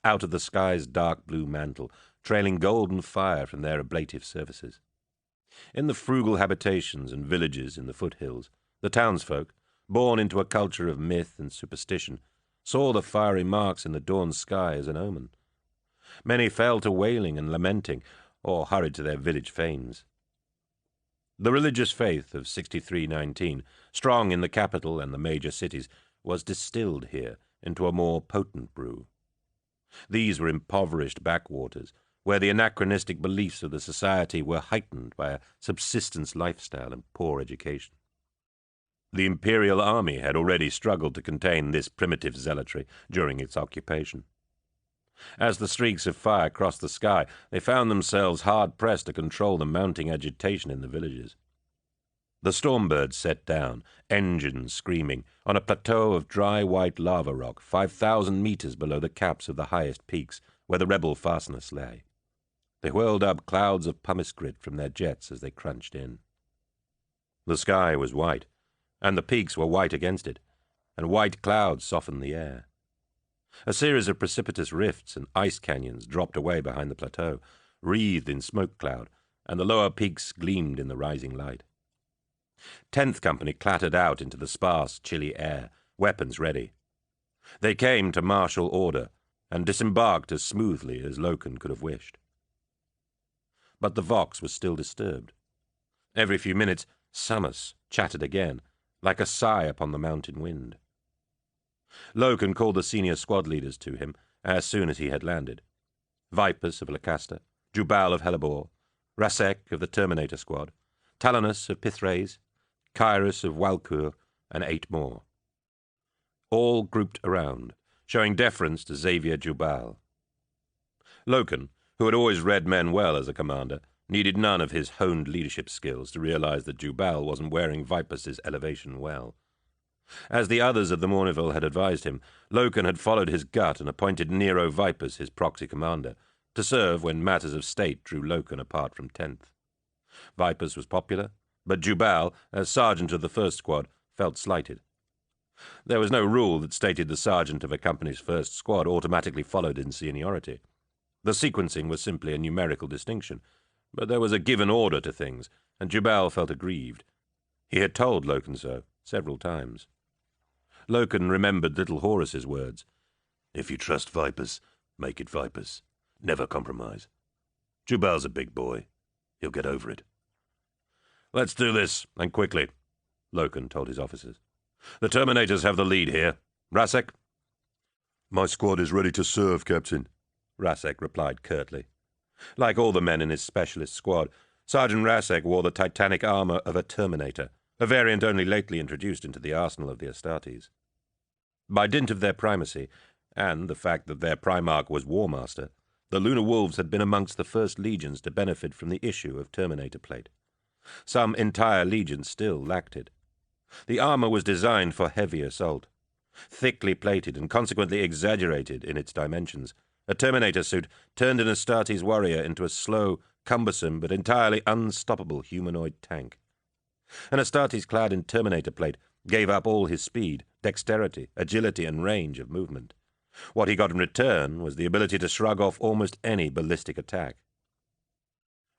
out of the sky's dark blue mantle, trailing golden fire from their ablative surfaces. In the frugal habitations and villages in the foothills, the townsfolk, born into a culture of myth and superstition, saw the fiery marks in the dawn sky as an omen. Many fell to wailing and lamenting, or hurried to their village fanes. The religious faith of 6319, strong in the capital and the major cities, was distilled here into a more potent brew. These were impoverished backwaters, where the anachronistic beliefs of the society were heightened by a subsistence lifestyle and poor education. The imperial army had already struggled to contain this primitive zealotry during its occupation. As the streaks of fire crossed the sky, they found themselves hard-pressed to control the mounting agitation in the villages. The stormbirds set down, engines screaming, on a plateau of dry white lava rock 5,000 meters below the caps of the highest peaks, where the rebel fastness lay. They whirled up clouds of pumice grit from their jets as they crunched in. The sky was white, and the peaks were white against it, and white clouds softened the air. A series of precipitous rifts and ice canyons dropped away behind the plateau, wreathed in smoke cloud, and the lower peaks gleamed in the rising light. 10th Company clattered out into the sparse, chilly air, weapons ready. They came to martial order, and disembarked as smoothly as Loken could have wished. But the Vox was still disturbed. Every few minutes, Samus chattered again, like a sigh upon the mountain wind. Loken called the senior squad leaders to him as soon as he had landed. Vipus of Lacasta, Jubal of Hellebore, Rasek of the Terminator Squad, Talanus of Pithraes, Kyrus of Walkur, and 8 more. All grouped around, showing deference to Xavier Jubal. Loken, who had always read men well as a commander, needed none of his honed leadership skills to realize that Jubal wasn't wearing Vipus's elevation well. As the others of the Mourneville had advised him, Loken had followed his gut and appointed Nero Vipus his proxy commander, to serve when matters of state drew Loken apart from 10th. Vipus was popular, but Jubal, as sergeant of the 1st Squad, felt slighted. There was no rule that stated the sergeant of a company's 1st Squad automatically followed in seniority. The sequencing was simply a numerical distinction, but there was a given order to things, and Jubal felt aggrieved. He had told Loken so several times. Loken remembered little Horace's words. "If you trust Vipus, make it Vipus. Never compromise. Jubal's a big boy. He'll get over it." "Let's do this, and quickly," Loken told his officers. "The Terminators have the lead here. Rasek?" "My squad is ready to serve, Captain," Rasek replied curtly. Like all the men in his specialist squad, Sergeant Rasek wore the titanic armor of a Terminator, a variant only lately introduced into the arsenal of the Astartes. By dint of their primacy, and the fact that their Primarch was War Master, the Lunar Wolves had been amongst the first legions to benefit from the issue of Terminator plate. Some entire legions still lacked it. The armor was designed for heavy assault. Thickly plated and consequently exaggerated in its dimensions, a Terminator suit turned an Astartes warrior into a slow, cumbersome, but entirely unstoppable humanoid tank. An Astartes clad in Terminator plate gave up all his speed, dexterity, agility, and range of movement. What he got in return was the ability to shrug off almost any ballistic attack.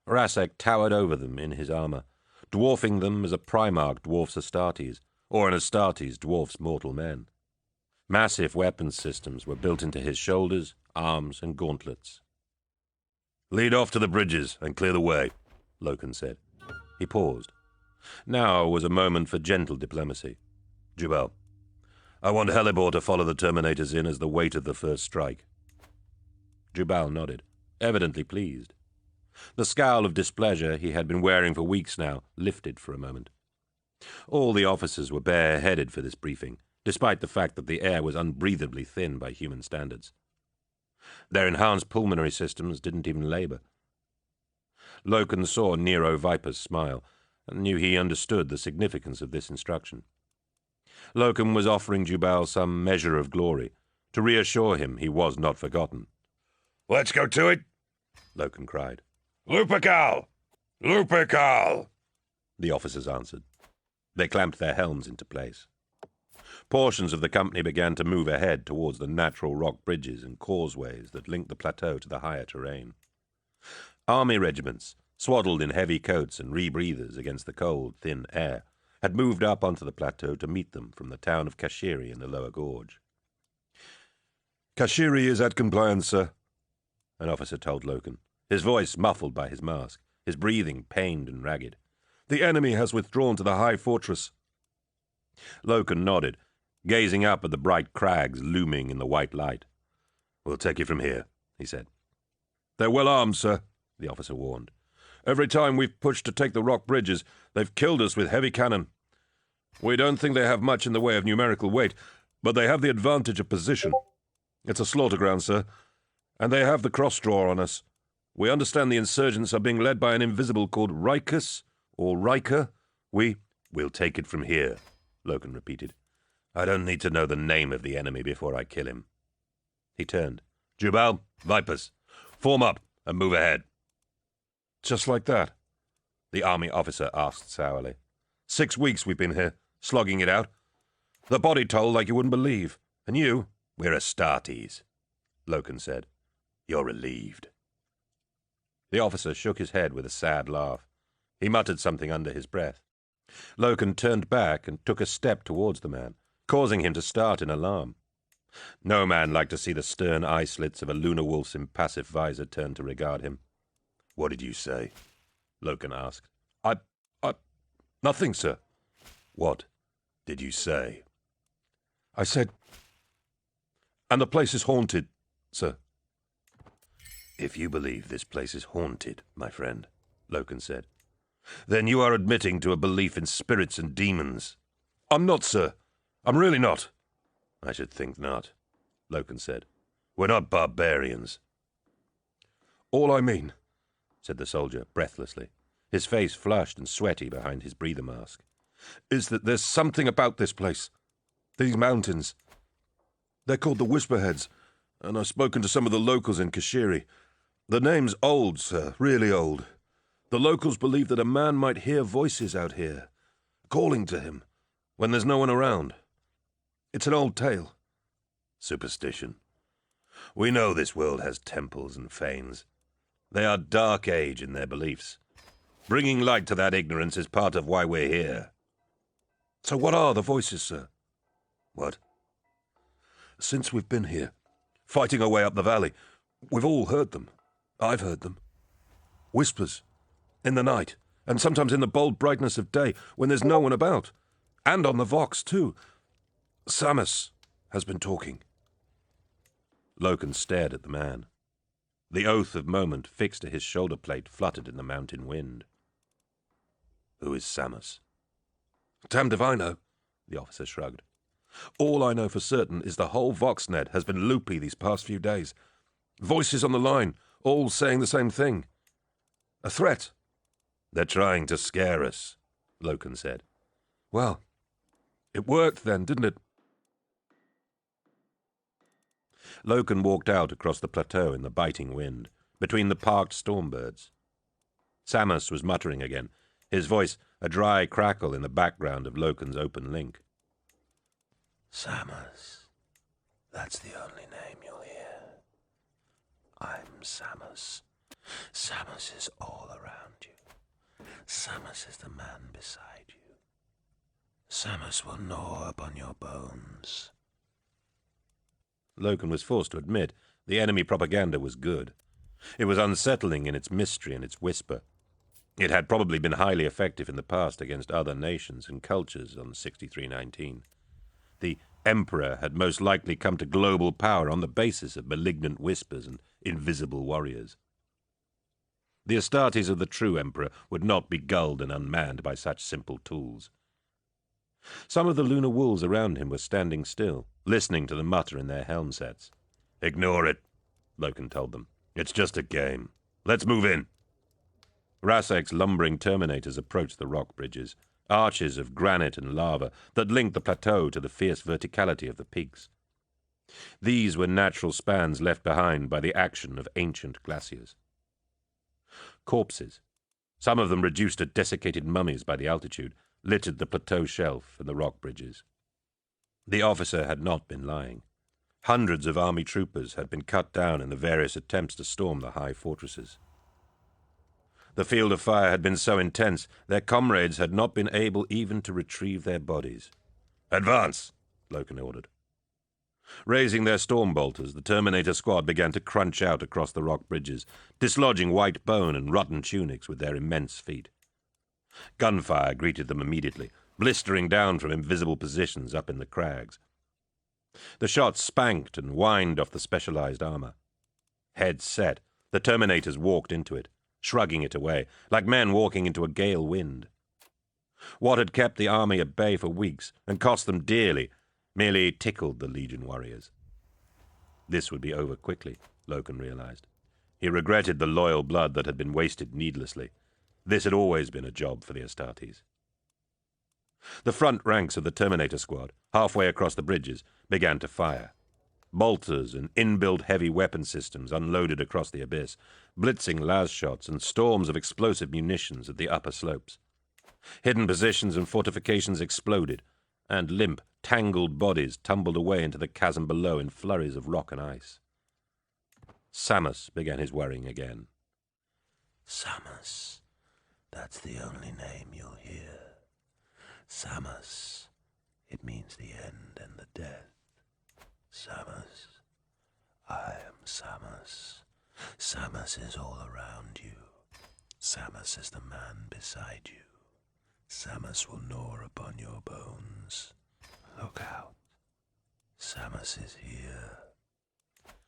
Rasek towered over them in his armor, dwarfing them as a Primarch dwarfs Astartes, or an Astartes dwarfs mortal men. Massive weapons systems were built into his shoulders, arms, and gauntlets. "Lead off to the bridges and clear the way," Loken said. He paused. Now was a moment for gentle diplomacy. "Jubal, I want Hellebore to follow the Terminators in as the weight of the first strike." Jubal nodded, evidently pleased. The scowl of displeasure he had been wearing for weeks now lifted for a moment. All the officers were bare-headed for this briefing, despite the fact that the air was unbreathably thin by human standards. Their enhanced pulmonary systems didn't even labor. Loken saw Nero Vipus smile, and knew he understood the significance of this instruction. Loken was offering Jubal some measure of glory, to reassure him he was not forgotten. "Let's go to it," Loken cried. "Lupercal! Lupercal!" the officers answered. They clamped their helms into place. Portions of the company began to move ahead towards the natural rock bridges and causeways that linked the plateau to the higher terrain. Army regiments, swaddled in heavy coats and rebreathers against the cold, thin air, had moved up onto the plateau to meet them from the town of Kashiri in the lower gorge. "Kashiri is at compliance, sir," an officer told Loken, his voice muffled by his mask, his breathing pained and ragged. "The enemy has withdrawn to the high fortress." Loken nodded, gazing up at the bright crags looming in the white light. "We'll take it from here," he said. "They're well armed, sir," the officer warned. "Every time we've pushed to take the rock bridges, they've killed us with heavy cannon. We don't think they have much in the way of numerical weight, but they have the advantage of position. It's a slaughter ground, sir, and they have the cross-draw on us. We understand the insurgents are being led by an invisible called Rikus, or Riker. We'll take it from here," Loken repeated. "I don't need to know the name of the enemy before I kill him." He turned. "Jubal, Vipers, form up and move ahead." "Just like that?" the army officer asked sourly. 6 weeks we've been here, slogging it out. The body toll like you wouldn't believe. And you?" "We're Astartes," Loken said. "You're relieved." The officer shook his head with a sad laugh. He muttered something under his breath. Loken turned back and took a step towards the man, causing him to start in alarm. No man liked to see the stern eye slits of a lunar wolf's impassive visor turn to regard him. "What did you say?" Loken asked. Nothing, sir." "What did you say?" "I said, and the place is haunted, sir." "If you believe this place is haunted, my friend," Loken said, "then you are admitting to a belief in spirits and demons." "I'm not, sir. I'm really not." "I should think not," Loken said. "We're not barbarians." "All I mean," said the soldier breathlessly, his face flushed and sweaty behind his breather mask, "is that there's something about this place. These mountains. They're called the Whisperheads, and I've spoken to some of the locals in Kashiri. The name's old, sir, really old. The locals believe that a man might hear voices out here, calling to him, when there's no one around. It's an old tale." "Superstition. We know this world has temples and fanes. They are dark age in their beliefs. Bringing light to that ignorance is part of why we're here." "So what are the voices, sir?" "What?" "Since we've been here, fighting our way up the valley, we've all heard them. I've heard them. Whispers, in the night, and sometimes in the bold brightness of day, when there's no one about. And on the Vox, too. Samus has been talking." Loken stared at the man. The oath of moment fixed to his shoulder plate fluttered in the mountain wind. "Who is Samus?" "Damned if I know," the officer shrugged. "All I know for certain is the whole Voxnet has been loopy these past few days. Voices on the line, all saying the same thing. A threat." "They're trying to scare us," Loken said. "Well, it worked then, didn't it?" Loken walked out across the plateau in the biting wind, between the parked stormbirds. Samus was muttering again, his voice a dry crackle in the background of Loken's open link. "Samus. That's the only name you'll hear. I'm Samus. Samus is all around you. Samus is the man beside you. Samus will gnaw upon your bones." Loken was forced to admit the enemy propaganda was good. It was unsettling in its mystery and its whisper. It had probably been highly effective in the past against other nations and cultures on 6319. The Emperor had most likely come to global power on the basis of malignant whispers and invisible warriors. The Astartes of the true Emperor would not be gulled and unmanned by such simple tools. Some of the lunar wolves around him were standing still, listening to the mutter in their helm sets. "Ignore it," Loken told them. "It's just a game. Let's move in." Rasek's lumbering terminators approached the rock bridges, arches of granite and lava that linked the plateau to the fierce verticality of the peaks. These were natural spans left behind by the action of ancient glaciers. Corpses, some of them reduced to desiccated mummies by the altitude, littered the plateau shelf and the rock bridges. The officer had not been lying. Hundreds of army troopers had been cut down in the various attempts to storm the high fortresses. The field of fire had been so intense, their comrades had not been able even to retrieve their bodies. "Advance!" Loken ordered. Raising their storm bolters, the Terminator squad began to crunch out across the rock bridges, dislodging white bone and rotten tunics with their immense feet. Gunfire greeted them immediately, blistering down from invisible positions up in the crags. The shots spanked and whined off the specialized armor. Heads set, the Terminators walked into it, shrugging it away, like men walking into a gale wind. What had kept the army at bay for weeks and cost them dearly merely tickled the Legion warriors. This would be over quickly, Loken realized. He regretted the loyal blood that had been wasted needlessly. This had always been a job for the Astartes. The front ranks of the Terminator squad, halfway across the bridges, began to fire. Bolters and inbuilt heavy weapon systems unloaded across the abyss, blitzing las shots and storms of explosive munitions at the upper slopes. Hidden positions and fortifications exploded, and limp, tangled bodies tumbled away into the chasm below in flurries of rock and ice. Samus began his worrying again. Samus, that's the only name you'll hear. Samus, it means the end and the death. Samus, I am Samus. Samus is all around you. Samus is the man beside you. Samus will gnaw upon your bones. Look out. Samus is here.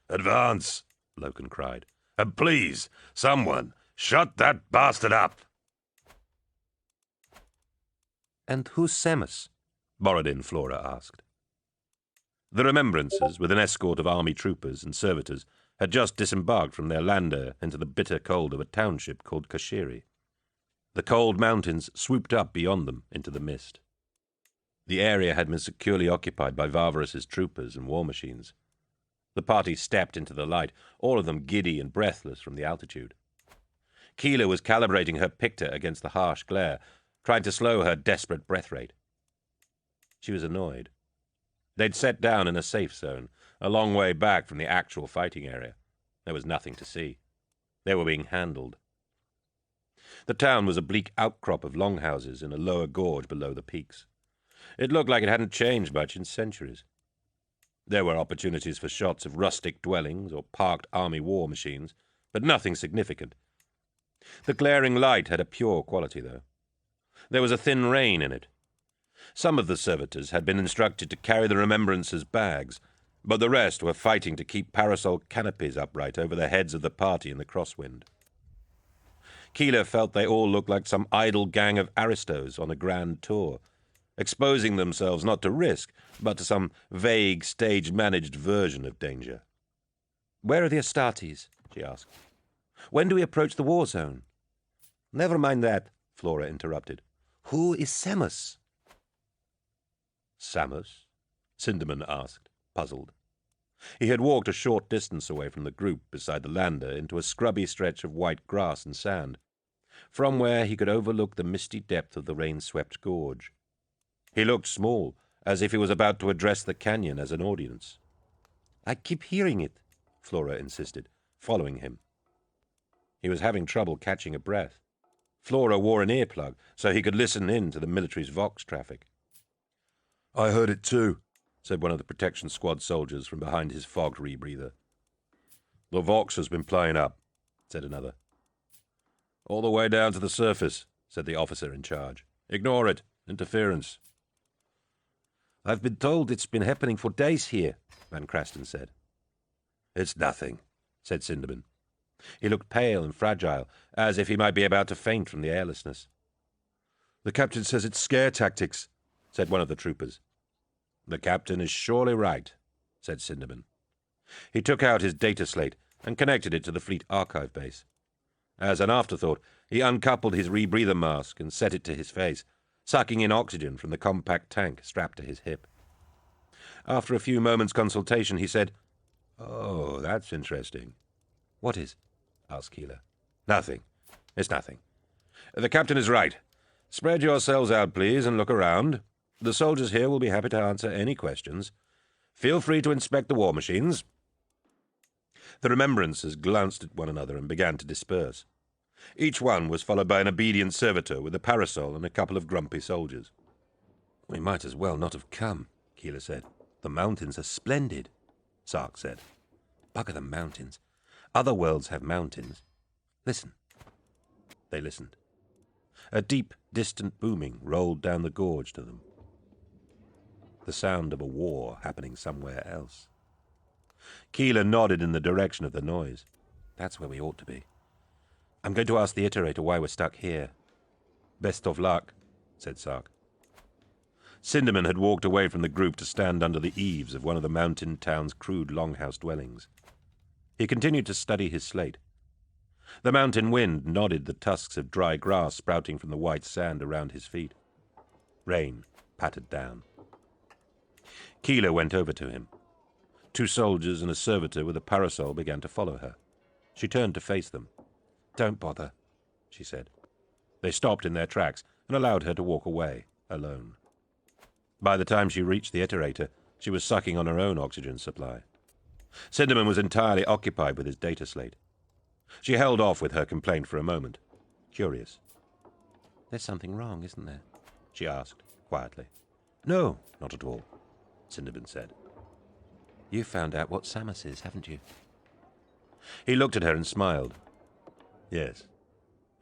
"Advance!" Loken cried. "And please, someone, shut that bastard up!" "And who's Samus?" Borodin Flora asked. The Remembrances, with an escort of army troopers and servitors, had just disembarked from their lander into the bitter cold of a township called Kashiri. The cold mountains swooped up beyond them into the mist. The area had been securely occupied by Varvarus's troopers and war machines. The party stepped into the light, all of them giddy and breathless from the altitude. Keela was calibrating her picta against the harsh glare, trying to slow her desperate breath rate. She was annoyed. They'd set down in a safe zone, a long way back from the actual fighting area. There was nothing to see. They were being handled. The town was a bleak outcrop of longhouses in a lower gorge below the peaks. It looked like it hadn't changed much in centuries. There were opportunities for shots of rustic dwellings or parked army war machines, but nothing significant. The glaring light had a pure quality, though. There was a thin rain in it. Some of the servitors had been instructed to carry the Remembrances' bags, but the rest were fighting to keep parasol canopies upright over the heads of the party in the crosswind. Keela felt they all looked like some idle gang of aristos on a grand tour, exposing themselves not to risk, but to some vague, stage-managed version of danger. "Where are the Astartes?" she asked. "When do we approach the war zone?" "Never mind that," Flora interrupted. "Who is Samus?" "Samus?" Sinderman asked, puzzled. He had walked a short distance away from the group beside the lander into a scrubby stretch of white grass and sand, from where he could overlook the misty depth of the rain-swept gorge. He looked small, as if he was about to address the canyon as an audience. "I keep hearing it," Flora insisted, following him. He was having trouble catching a breath. Flora wore an earplug so he could listen in to the military's Vox traffic. "I heard it too," said one of the protection squad soldiers from behind his fogged rebreather. "The Vox has been playing up," said another. "All the way down to the surface," said the officer in charge. "Ignore it. Interference." "I've been told it's been happening for days here," Van Crasten said. "It's nothing," said Sinderman. He looked pale and fragile, as if he might be about to faint from the airlessness. "The captain says it's scare tactics," said one of the troopers. "The captain is surely right," said Sinderman. He took out his data slate and connected it to the fleet archive base. As an afterthought, he uncoupled his rebreather mask and set it to his face, sucking in oxygen from the compact tank strapped to his hip. After a few moments' consultation, he said, "Oh, that's interesting." "What is?" asked Keela. "Nothing. It's nothing. The captain is right. Spread yourselves out, please, and look around. The soldiers here will be happy to answer any questions. Feel free to inspect the war machines." The remembrancers glanced at one another and began to disperse. Each one was followed by an obedient servitor with a parasol and a couple of grumpy soldiers. "We might as well not have come," Keeler said. "The mountains are splendid," Sark said. "Bugger the mountains. Other worlds have mountains. Listen." They listened. A deep, distant booming rolled down the gorge to them. The sound of a war happening somewhere else. Keeler nodded in the direction of the noise. "That's where we ought to be. I'm going to ask the iterator why we're stuck here." "Best of luck," said Sark. Cinderman had walked away from the group to stand under the eaves of one of the mountain town's crude longhouse dwellings. He continued to study his slate. The mountain wind nodded the tusks of dry grass sprouting from the white sand around his feet. Rain pattered down. Keeler went over to him. 2 soldiers and a servitor with a parasol began to follow her. She turned to face them. "Don't bother," she said. They stopped in their tracks and allowed her to walk away, alone. By the time she reached the iterator, she was sucking on her own oxygen supply. Cinderman was entirely occupied with his data slate. She held off with her complaint for a moment, curious. "There's something wrong, isn't there?" she asked, quietly. "No, not at all," Cinderman said. "You found out what Samus is, haven't you?" He looked at her and smiled. "Yes.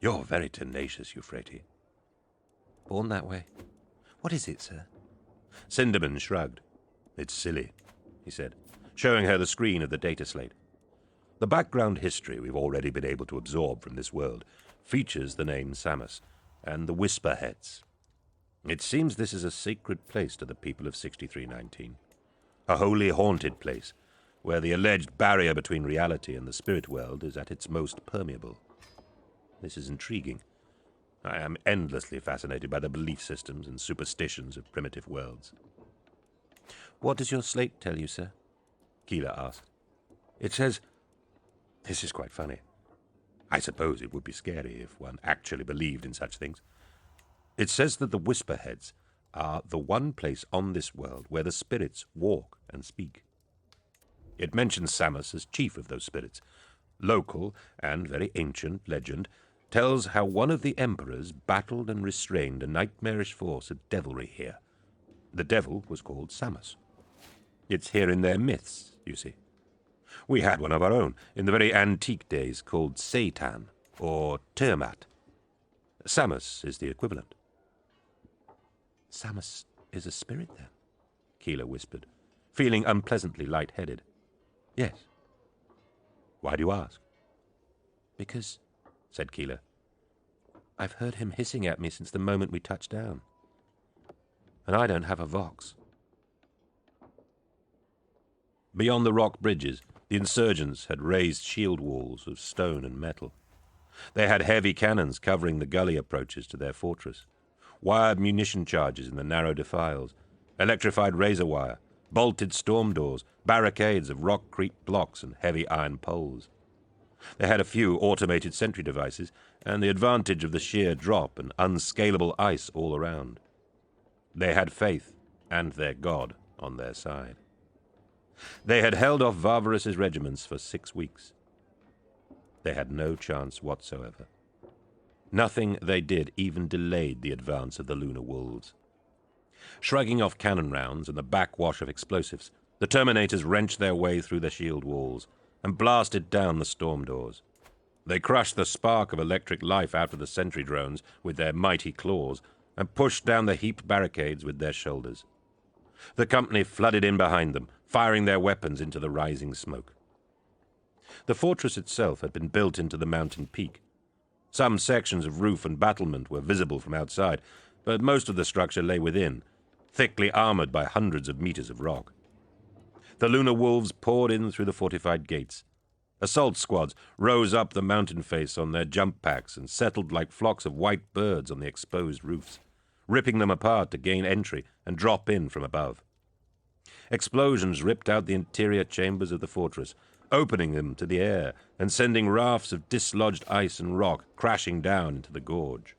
You're very tenacious, Euphrates." "Born that way. What is it, sir?" Cinderman shrugged. "It's silly," he said, showing her the screen of the data slate. "The background history we've already been able to absorb from this world features the name Samus and the Whisperheads. It seems this is a sacred place to the people of 6319, a wholly haunted place where the alleged barrier between reality and the spirit world is at its most permeable. This is intriguing. I am endlessly fascinated by the belief systems and superstitions of primitive worlds." "What does your slate tell you, sir?" Keeler asked. "It says—" This is quite funny. I suppose it would be scary if one actually believed in such things. It says that the Whisperheads are the one place on this world where the spirits walk and speak. It mentions Samus as chief of those spirits. Local and very ancient legend tells how one of the emperors battled and restrained a nightmarish force of devilry here. The devil was called Samus. It's here in their myths, you see. We had one of our own in the very antique days called Satan or Tiamat. Samus is the equivalent." "Samus is a spirit, then?" Keeler whispered, feeling unpleasantly light-headed. "Yes." "Why do you ask?" "Because," said Keeler, "I've heard him hissing at me since the moment we touched down. And I don't have a Vox." Beyond the rock bridges, the insurgents had raised shield walls of stone and metal. They had heavy cannons covering the gully approaches to their fortress, wired munition charges in the narrow defiles, electrified razor wire, bolted storm doors, barricades of rock-creep blocks and heavy iron poles. They had a few automated sentry devices and the advantage of the sheer drop and unscalable ice all around. They had faith and their god on their side. They had held off Varvarus's regiments for 6 weeks. They had no chance whatsoever. Nothing they did even delayed the advance of the lunar wolves. Shrugging off cannon rounds and the backwash of explosives, the Terminators wrenched their way through the shield walls and blasted down the storm doors. They crushed the spark of electric life out of the sentry drones with their mighty claws and pushed down the heaped barricades with their shoulders. The company flooded in behind them, firing their weapons into the rising smoke. The fortress itself had been built into the mountain peak. Some sections of roof and battlement were visible from outside, but most of the structure lay within, thickly armored by hundreds of meters of rock. The lunar wolves poured in through the fortified gates. Assault squads rose up the mountain face on their jump packs and settled like flocks of white birds on the exposed roofs, ripping them apart to gain entry and drop in from above. Explosions ripped out the interior chambers of the fortress, opening them to the air and sending rafts of dislodged ice and rock crashing down into the gorge.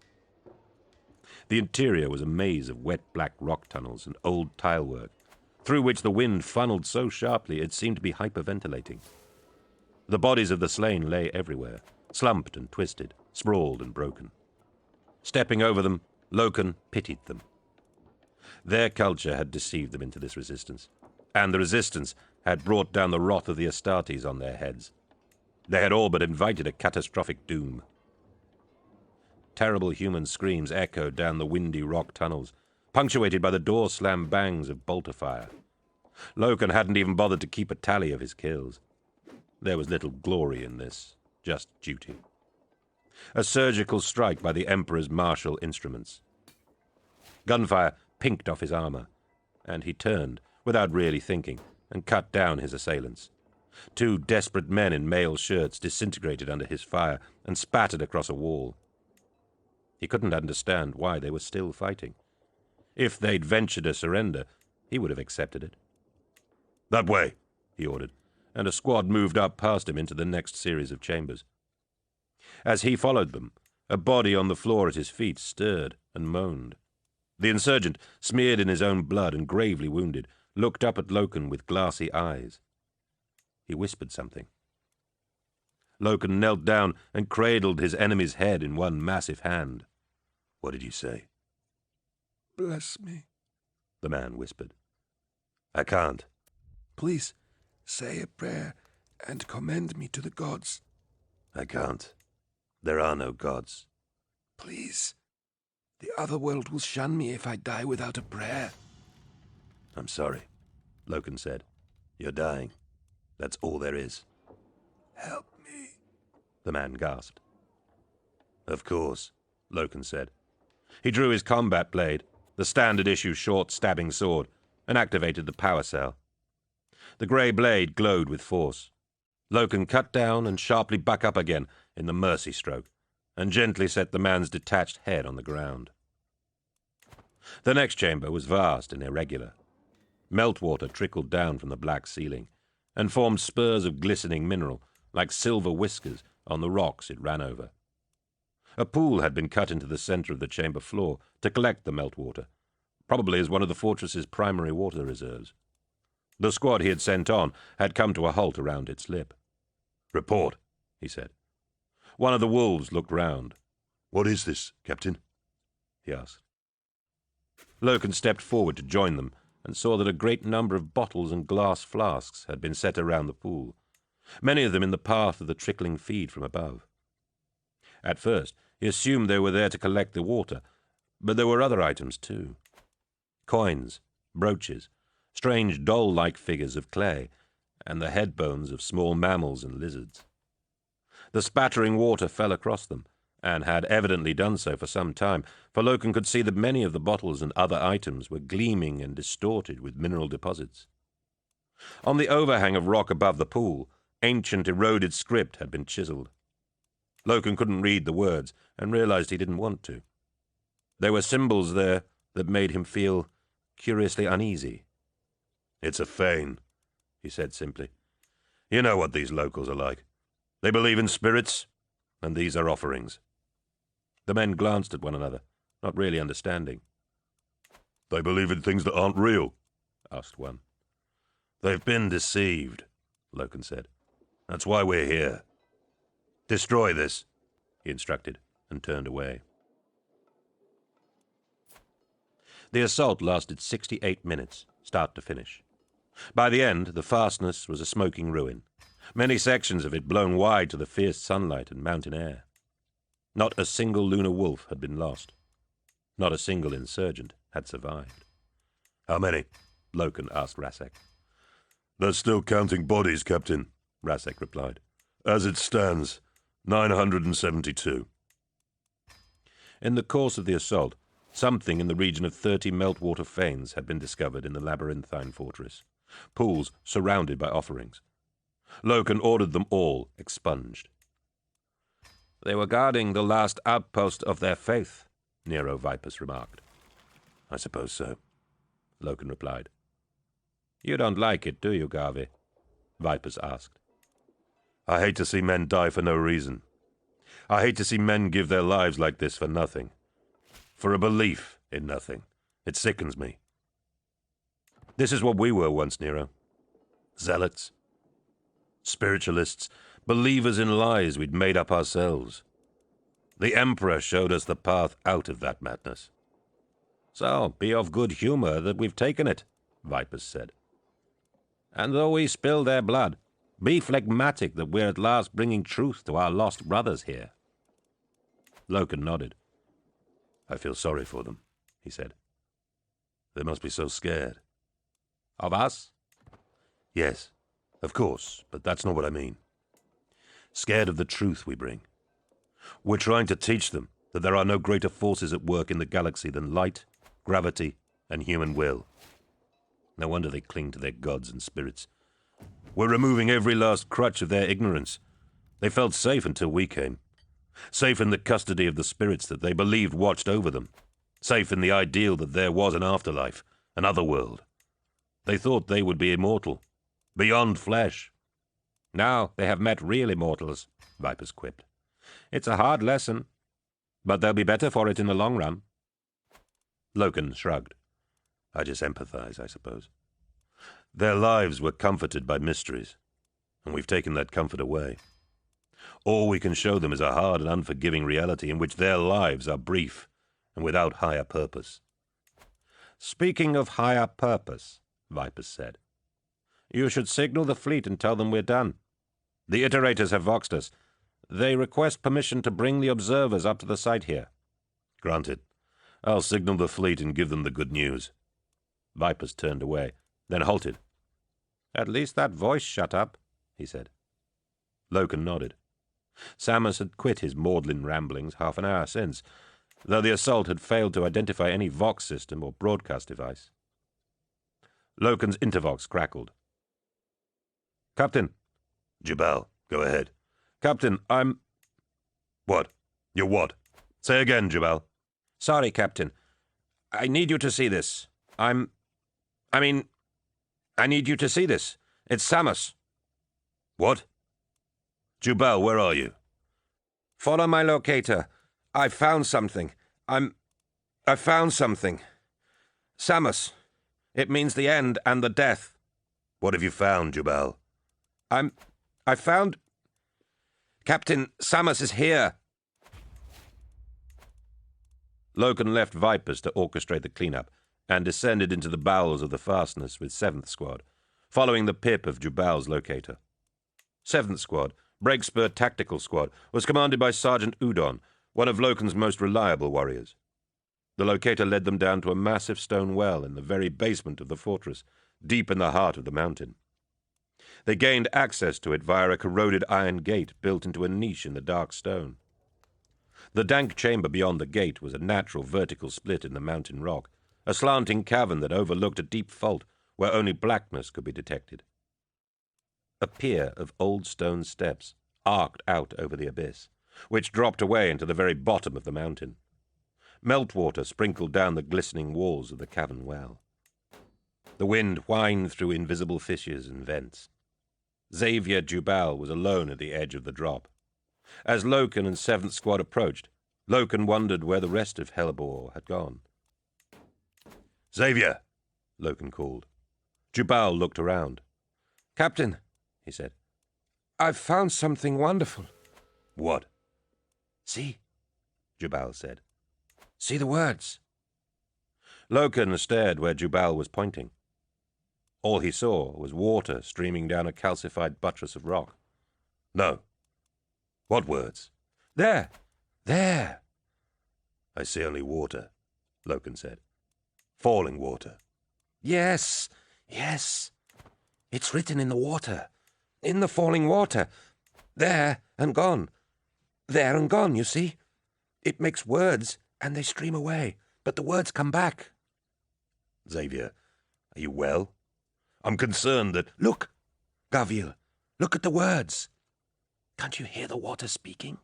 The interior was a maze of wet black rock tunnels and old tilework, through which the wind funneled so sharply it seemed to be hyperventilating. The bodies of the slain lay everywhere, slumped and twisted, sprawled and broken. Stepping over them, Loken pitied them. Their culture had deceived them into this resistance, and the resistance had brought down the wrath of the Astartes on their heads. They had all but invited a catastrophic doom. Terrible human screams echoed down the windy rock tunnels, punctuated by the door-slam bangs of bolter fire. Loken hadn't even bothered to keep a tally of his kills. There was little glory in this, just duty. A surgical strike by the Emperor's martial instruments. Gunfire pinked off his armor, and he turned, without really thinking, and cut down his assailants. Two desperate men in mail shirts disintegrated under his fire and spattered across a wall. He couldn't understand why they were still fighting. If they'd ventured a surrender, he would have accepted it. That way, he ordered, and a squad moved up past him into the next series of chambers. As he followed them, a body on the floor at his feet stirred and moaned. The insurgent, smeared in his own blood and gravely wounded, looked up at Loken with glassy eyes. He whispered something. Loken knelt down and cradled his enemy's head in one massive hand. What did you say? Bless me, the man whispered. I can't. Please, say a prayer and commend me to the gods. I can't. There are no gods. Please. The other world will shun me if I die without a prayer. I'm sorry, Loken said. You're dying. That's all there is. Help me, the man gasped. Of course, Loken said. He drew his combat blade, the standard-issue short stabbing sword, and activated the power cell. The grey blade glowed with force. Loken cut down and sharply buck up again in the mercy stroke, and gently set the man's detached head on the ground. The next chamber was vast and irregular. Meltwater trickled down from the black ceiling, and formed spurs of glistening mineral, like silver whiskers, on the rocks it ran over. A pool had been cut into the centre of the chamber floor to collect the meltwater, probably as one of the fortress's primary water reserves. The squad he had sent on had come to a halt around its lip. "Report," he said. One of the wolves looked round. "What is this, Captain?" he asked. Loken stepped forward to join them and saw that a great number of bottles and glass flasks had been set around the pool, many of them in the path of the trickling feed from above. At first, he assumed they were there to collect the water, but there were other items too. Coins, brooches, strange doll-like figures of clay, and the head bones of small mammals and lizards. The spattering water fell across them, and had evidently done so for some time, for Loken could see that many of the bottles and other items were gleaming and distorted with mineral deposits. On the overhang of rock above the pool, ancient eroded script had been chiseled. Loken couldn't read the words, and realized he didn't want to. There were symbols there that made him feel curiously uneasy. "It's a feign," he said simply. "You know what these locals are like. They believe in spirits, and these are offerings." The men glanced at one another, not really understanding. "They believe in things that aren't real?" asked one. "They've been deceived," Loken said. "That's why we're here. Destroy this," he instructed, and turned away. The assault lasted 68 minutes, start to finish. By the end, the fastness was a smoking ruin, many sections of it blown wide to the fierce sunlight and mountain air. Not a single lunar wolf had been lost. Not a single insurgent had survived. "How many?" Loken asked Rasek. "They're still counting bodies, Captain," Rasek replied. "As it stands, 972. In the course of the assault, something in the region of 30 meltwater fanes had been discovered in the labyrinthine fortress, pools surrounded by offerings. Loken ordered them all expunged. "They were guarding the last outpost of their faith," Nero Vipers remarked. "I suppose so," Loken replied. "You don't like it, do you, Garvey?" Vipers asked. "I hate to see men die for no reason. I hate to see men give their lives like this for nothing. For a belief in nothing. It sickens me. This is what we were once, Nero. Zealots. Spiritualists. Believers in lies we'd made up ourselves. The Emperor showed us the path out of that madness. So, be of good humor that we've taken it, Vipers said. And though we spill their blood, be phlegmatic that we're at last bringing truth to our lost brothers here. Loken nodded. I feel sorry for them, he said. They must be so scared. Of us? Yes, of course, but that's not what I mean. Scared of the truth we bring. We're trying to teach them that there are no greater forces at work in the galaxy than light, gravity, and human will. No wonder they cling to their gods and spirits. We're removing every last crutch of their ignorance. They felt safe until we came. Safe in the custody of the spirits that they believed watched over them. Safe in the ideal that there was an afterlife, an other world. They thought they would be immortal, beyond flesh. Now they have met real immortals, Vipers quipped. It's a hard lesson, but they'll be better for it in the long run. Loken shrugged. I just empathize, I suppose. Their lives were comforted by mysteries, and we've taken that comfort away. All we can show them is a hard and unforgiving reality in which their lives are brief and without higher purpose. Speaking of higher purpose, Vipers said, you should signal the fleet and tell them we're done. The iterators have voxed us. They request permission to bring the observers up to the site here. Granted. I'll signal the fleet and give them the good news. Vipers turned away, then halted. At least that voice shut up, he said. Loken nodded. Samus had quit his maudlin ramblings half an hour since, though the assault had failed to identify any Vox system or broadcast device. Loken's intervox crackled. Captain. Jubal, go ahead. Captain, I'm... What? You're what? Say again, Jubal. Sorry, Captain. I need you to see this. I need you to see this. It's Samus. What? Jubal, where are you? Follow my locator. I found something. I found something. Samus. It means the end and the death. What have you found, Jubal? I found... Captain, Samus is here. Loken left Vipers to orchestrate the cleanup and descended into the bowels of the fastness with 7th Squad, following the pip of Jubal's locator. 7th Squad, Breakspur Tactical Squad, was commanded by Sergeant Udon, one of Loken's most reliable warriors. The locator led them down to a massive stone well in the very basement of the fortress, deep in the heart of the mountain. They gained access to it via a corroded iron gate built into a niche in the dark stone. The dank chamber beyond the gate was a natural vertical split in the mountain rock, a slanting cavern that overlooked a deep fault where only blackness could be detected. A pier of old stone steps arced out over the abyss, which dropped away into the very bottom of the mountain. Meltwater sprinkled down the glistening walls of the cavern well. The wind whined through invisible fissures and vents. Xavier Jubal was alone at the edge of the drop. As Loken and 7th Squad approached, Loken wondered where the rest of Hellebore had gone. Xavier, Loken called. Jubal looked around. Captain, he said, I've found something wonderful. What? See, Jubal said. See the words. Loken stared where Jubal was pointing. All he saw was water streaming down a calcified buttress of rock. No. What words? There. I see only water, Loken said. Falling water. Yes. It's written in the water. In the falling water. There and gone. There and gone, you see? It makes words, and they stream away, but the words come back. Xavier, are you well? I'm concerned that... Look, Gavil, look at the words. Can't you hear the water speaking?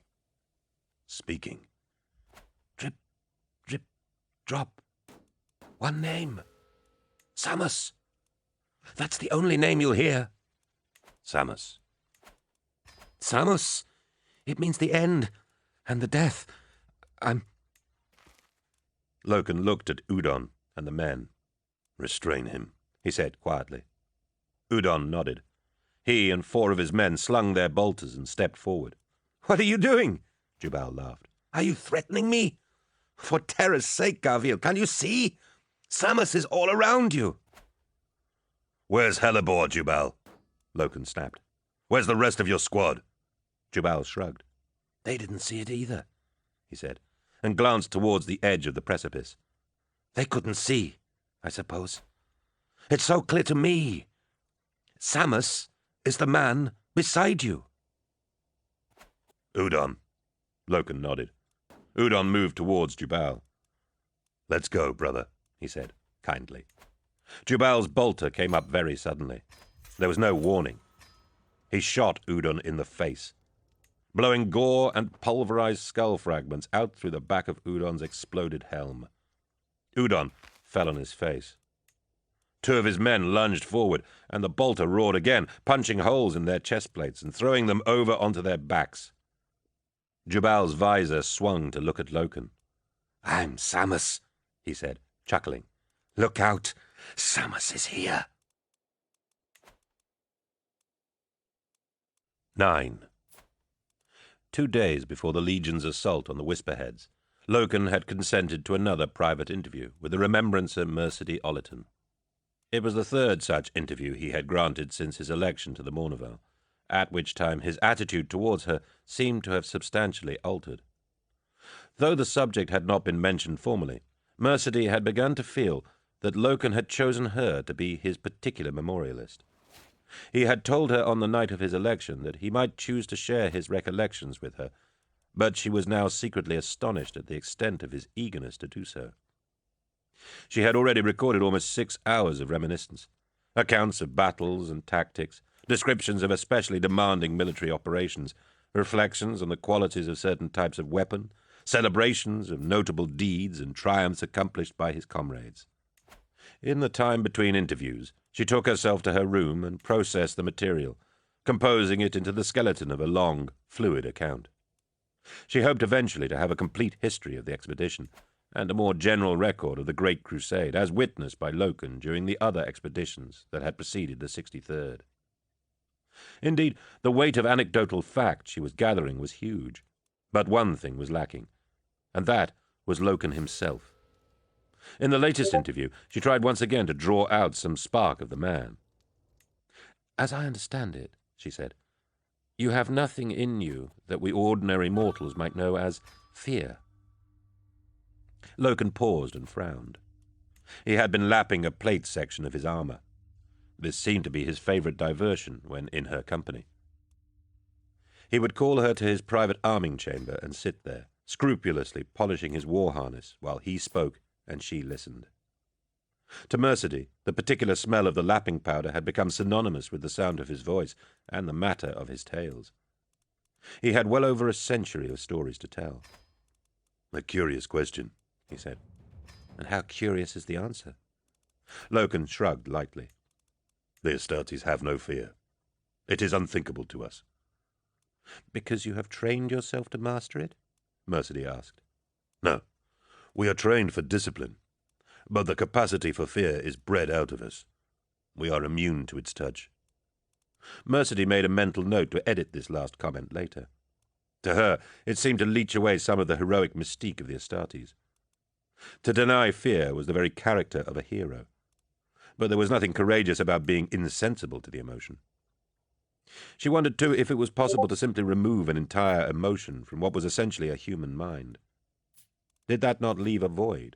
Speaking. Drip, drip, drop. One name. Samus. That's the only name you'll hear. Samus. Samus. It means the end and the death. Loken looked at Udon and the men. Restrain him, he said quietly. Udon nodded. He and 4 of his men slung their bolters and stepped forward. "What are you doing?" Jubal laughed. "Are you threatening me? For terror's sake, Garville, can't you see? Samus is all around you." Where's Hellebore, Jubal? Loken snapped. Where's the rest of your squad? Jubal shrugged. "They didn't see it either," he said, and glanced towards the edge of the precipice. "They couldn't see, I suppose. It's so clear to me. Samus is the man beside you." Udon. Loken nodded. Udon moved towards Jubal. "Let's go, brother," he said, kindly. Jubal's bolter came up very suddenly. There was no warning. He shot Udon in the face, blowing gore and pulverized skull fragments out through the back of Udon's exploded helm. Udon fell on his face. 2 of his men lunged forward, and the bolter roared again, punching holes in their chest plates and throwing them over onto their backs. Jubal's visor swung to look at Loken. "I'm Samus," he said, chuckling. "Look out! Samus is here." 9. 2 days before the Legion's assault on the Whisperheads, Loken had consented to another private interview with the remembrancer Mercedy Ollerton. It was the 3rd such interview he had granted since his election to the Mournival, at which time his attitude towards her seemed to have substantially altered. Though the subject had not been mentioned formally, Mercedy had begun to feel that Loken had chosen her to be his particular memorialist. He had told her on the night of his election that he might choose to share his recollections with her, but she was now secretly astonished at the extent of his eagerness to do so. She had already recorded almost 6 hours of reminiscence, accounts of battles and tactics, descriptions of especially demanding military operations, reflections on the qualities of certain types of weapon, celebrations of notable deeds and triumphs accomplished by his comrades. In the time between interviews, she took herself to her room and processed the material, composing it into the skeleton of a long, fluid account. She hoped eventually to have a complete history of the expedition, and a more general record of the Great Crusade, as witnessed by Loken during the other expeditions that had preceded the 63rd. Indeed, the weight of anecdotal fact she was gathering was huge, but one thing was lacking, and that was Loken himself. In the latest interview, she tried once again to draw out some spark of the man. "As I understand it," she said, "you have nothing in you that we ordinary mortals might know as fear." Loken paused and frowned. He had been lapping a plate section of his armor. This seemed to be his favorite diversion when in her company. He would call her to his private arming chamber and sit there, scrupulously polishing his war harness while he spoke and she listened. To Mercedy, the particular smell of the lapping powder had become synonymous with the sound of his voice and the matter of his tales. He had well over a century of stories to tell. "A curious question," he said. "And how curious is the answer?" Loken shrugged lightly. "The Astartes have no fear. It is unthinkable to us." "Because you have trained yourself to master it?" Mercedy asked. "No. We are trained for discipline, but the capacity for fear is bred out of us. We are immune to its touch." Mercedy made a mental note to edit this last comment later. To her, it seemed to leach away some of the heroic mystique of the Astartes. To deny fear was the very character of a hero, but there was nothing courageous about being insensible to the emotion. She wondered, too, if it was possible to simply remove an entire emotion from what was essentially a human mind. Did that not leave a void?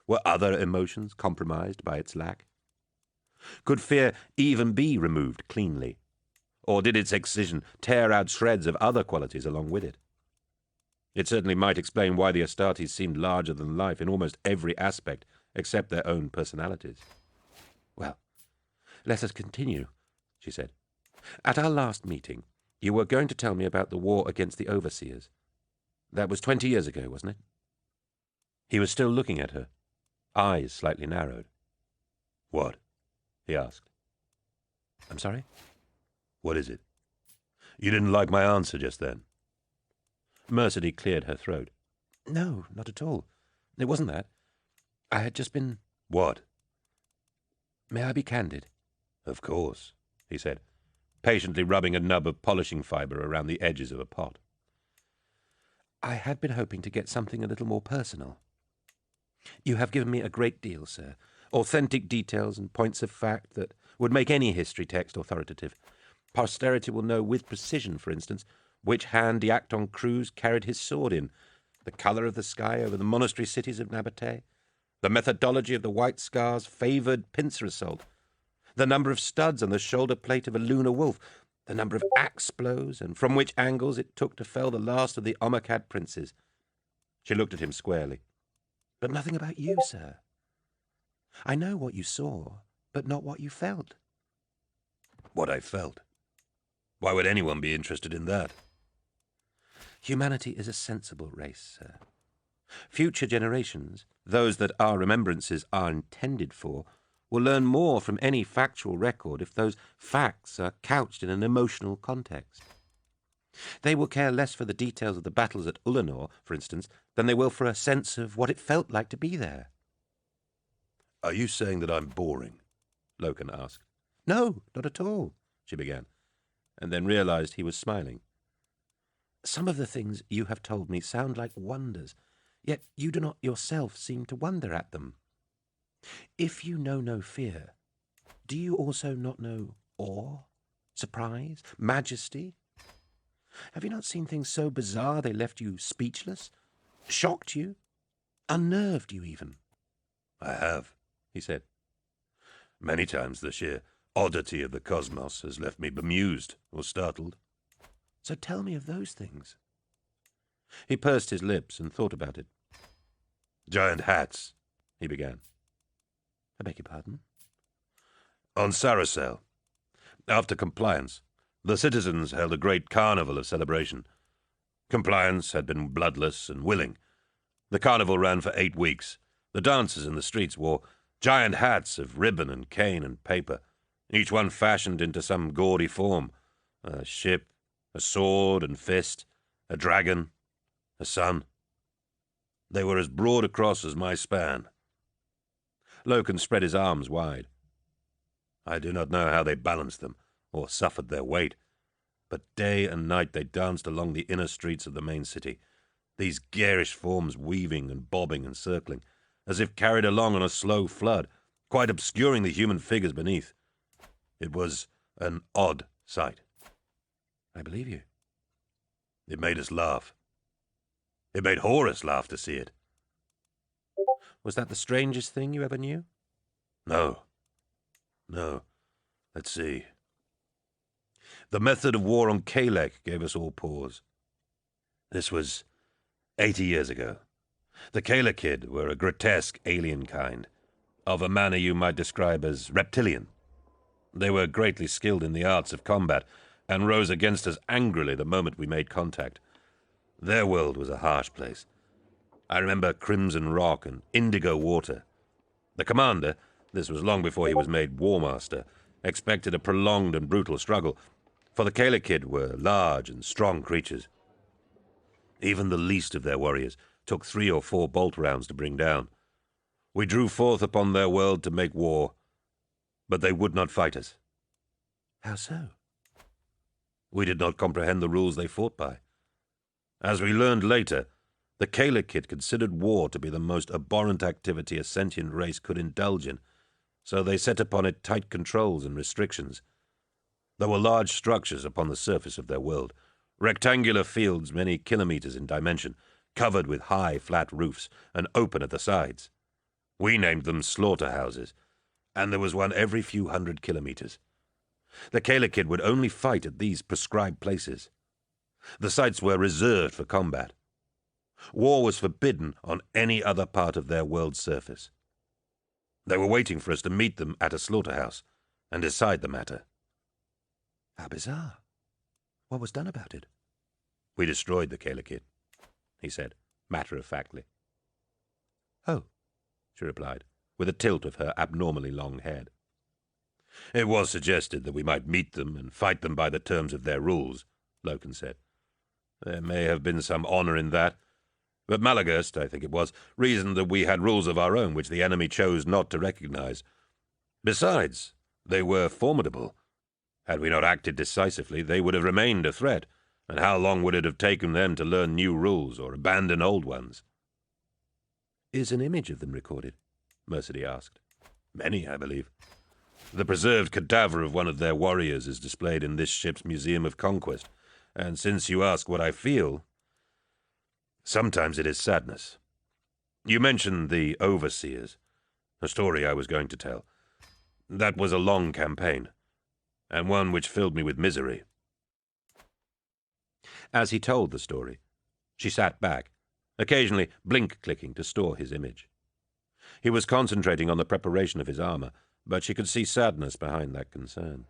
Were other emotions compromised by its lack? Could fear even be removed cleanly? Or did its excision tear out shreds of other qualities along with it? It certainly might explain why the Astartes seemed larger than life in almost every aspect except their own personalities. "Well, let us continue," she said. "At our last meeting, you were going to tell me about the war against the overseers. That was 20 years ago, wasn't it?" He was still looking at her, eyes slightly narrowed. "What?" he asked. "I'm sorry?" "What is it? You didn't like my answer just then." Mercedy cleared her throat. "No, not at all. It wasn't that. I had just been... What? May I be candid? Of course, he said, patiently rubbing a nub of polishing fibre around the edges of a pot. I had been hoping to get something a little more personal. You have given me a great deal, sir. Authentic details and points of fact that would make any history text authoritative. Posterity will know with precision, for instance, which hand the Acton Cruz carried his sword in, the colour of the sky over the monastery cities of Nabatee, the methodology of the White Scar's favoured pincer assault, the number of studs on the shoulder plate of a lunar wolf, the number of axe blows, and from which angles it took to fell the last of the Omakad princes. She looked at him squarely. But nothing about you, sir. I know what you saw, but not what you felt. What I felt? Why would anyone be interested in that? Humanity is a sensible race, sir. Future generations, those that our remembrances are intended for, will learn more from any factual record if those facts are couched in an emotional context. They will care less for the details of the battles at Ulanor, for instance, than they will for a sense of what it felt like to be there. Are you saying that I'm boring? Loken asked. No, not at all, she began, and then realized he was smiling. Some of the things you have told me sound like wonders, yet you do not yourself seem to wonder at them. If you know no fear, do you also not know awe, surprise, majesty? Have you not seen things so bizarre they left you speechless, shocked you, unnerved you even? I have, he said. Many times the sheer oddity of the cosmos has left me bemused or startled. So tell me of those things. He pursed his lips and thought about it. Giant hats, he began. I beg your pardon? On Saracel, after compliance, the citizens held a great carnival of celebration. Compliance had been bloodless and willing. The carnival ran for 8 weeks. The dancers in the streets wore giant hats of ribbon and cane and paper, each one fashioned into some gaudy form, a ship, a sword and fist, a dragon, a sun. They were as broad across as my span. Loken spread his arms wide. I do not know how they balanced them, or suffered their weight, but day and night they danced along the inner streets of the main city, these garish forms weaving and bobbing and circling, as if carried along on a slow flood, quite obscuring the human figures beneath. It was an odd sight. I believe you. It made us laugh. It made Horace laugh to see it. Was that the strangest thing you ever knew? No. Let's see. The method of war on Kalek gave us all pause. This was 80 years ago. The Kalekid were a grotesque alien kind, of a manner you might describe as reptilian. They were greatly skilled in the arts of combat, and rose against us angrily the moment we made contact. Their world was a harsh place. I remember crimson rock and indigo water. The commander, this was long before he was made war master, expected a prolonged and brutal struggle, for the Kalekid were large and strong creatures. Even the least of their warriors took 3 or 4 bolt rounds to bring down. We drew forth upon their world to make war, but they would not fight us. How so? We did not comprehend the rules they fought by. As we learned later, the Kalekid considered war to be the most abhorrent activity a sentient race could indulge in, so they set upon it tight controls and restrictions. There were large structures upon the surface of their world, rectangular fields many kilometers in dimension, covered with high, flat roofs and open at the sides. We named them slaughterhouses, and there was one every few hundred kilometers. The Kalekid would only fight at these prescribed places. The sites were reserved for combat. War was forbidden on any other part of their world's surface. They were waiting for us to meet them at a slaughterhouse and decide the matter. How bizarre. What was done about it? We destroyed the Kalekid, he said, matter-of-factly. Oh, she replied, with a tilt of her abnormally long head. It was suggested that we might meet them and fight them by the terms of their rules, Loken said. There may have been some honor in that, But Malagast, I think it was, reasoned that we had rules of our own which the enemy chose not to recognize. Besides, they were formidable. Had we not acted decisively, they would have remained a threat, and how long would it have taken them to learn new rules or abandon old ones? Is an image of them recorded? Mercedy asked. Many, I believe. The preserved cadaver of one of their warriors is displayed in this ship's Museum of Conquest, and since you ask what I feel, sometimes it is sadness. You mentioned the overseers, a story I was going to tell. That was a long campaign, and one which filled me with misery. As he told the story, she sat back, occasionally blink-clicking to store his image. He was concentrating on the preparation of his armor, but she could see sadness behind that concern.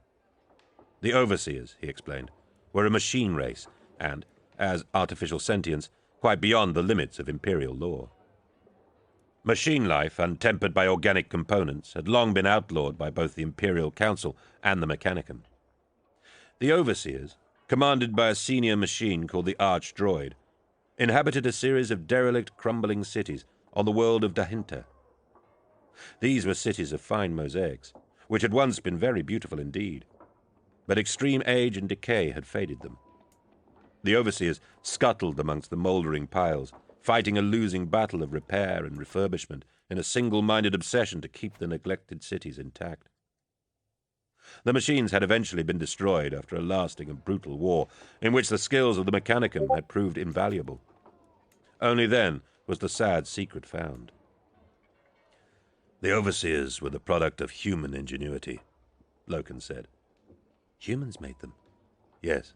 The overseers, he explained, were a machine race, and, as artificial sentience, quite beyond the limits of imperial law. Machine life, untempered by organic components, had long been outlawed by both the Imperial Council and the Mechanicum. The overseers, commanded by a senior machine called the Archdroid, inhabited a series of derelict, crumbling cities on the world of Dahinta. These were cities of fine mosaics, which had once been very beautiful indeed, but extreme age and decay had faded them. The overseers scuttled amongst the mouldering piles, fighting a losing battle of repair and refurbishment in a single-minded obsession to keep the neglected cities intact. The machines had eventually been destroyed after a lasting and brutal war in which the skills of the Mechanicum had proved invaluable. Only then was the sad secret found. The overseers were the product of human ingenuity, Loken said. Humans made them? Yes.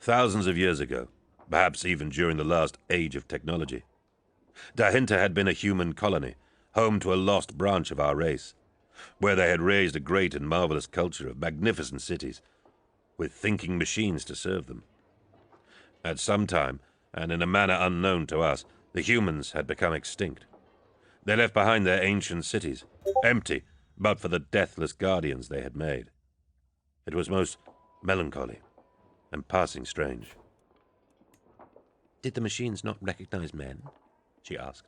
Thousands of years ago, perhaps even during the last age of technology, Dahinta had been a human colony, home to a lost branch of our race, where they had raised a great and marvelous culture of magnificent cities, with thinking machines to serve them. At some time, and in a manner unknown to us, the humans had become extinct. They left behind their ancient cities, empty but for the deathless guardians they had made. It was most melancholy and passing strange. Did the machines not recognize men? She asked.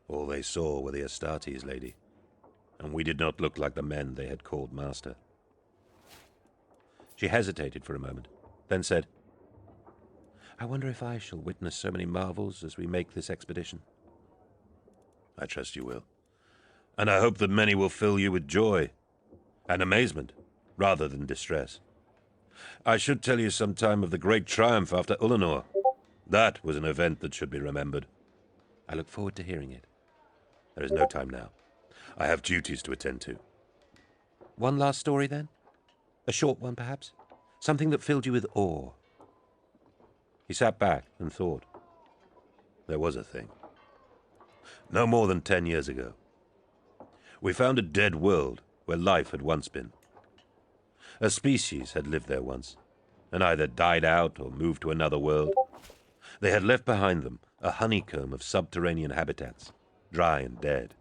All they saw were the Astartes, lady, and we did not look like the men they had called master. She hesitated for a moment, then said, I wonder if I shall witness so many marvels as we make this expedition. I trust you will, and I hope that many will fill you with joy and amazement rather than distress. I should tell you sometime of the great triumph after Ulanor. That was an event that should be remembered. I look forward to hearing it. There is no time now. I have duties to attend to. One last story, then? A short one, perhaps? Something that filled you with awe. He sat back and thought. There was a thing. No more than 10 years ago. We found a dead world where life had once been. A species had lived there once, and either died out or moved to another world. They had left behind them a honeycomb of subterranean habitats, dry and dead.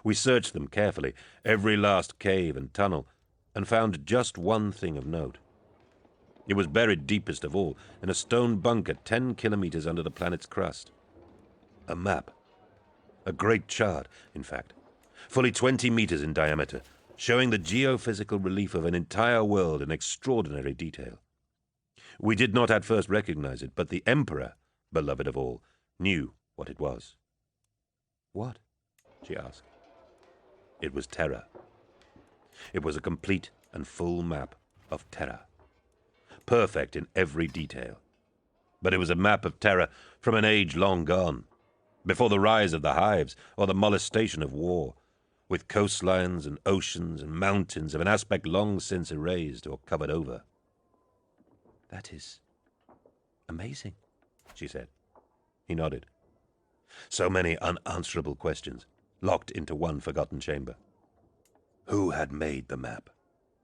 We searched them carefully, every last cave and tunnel, and found just one thing of note. It was buried deepest of all, in a stone bunker 10 kilometers under the planet's crust. A map. A great chart, in fact, fully 20 meters in diameter, showing the geophysical relief of an entire world in extraordinary detail. We did not at first recognize it, but the Emperor, beloved of all, knew what it was. What? She asked. It was Terra. It was a complete and full map of Terra, perfect in every detail. But it was a map of Terra from an age long gone, before the rise of the hives or the molestation of war, with coastlines and oceans and mountains of an aspect long since erased or covered over. That is amazing, she said. He nodded. So many unanswerable questions, locked into one forgotten chamber. Who had made the map,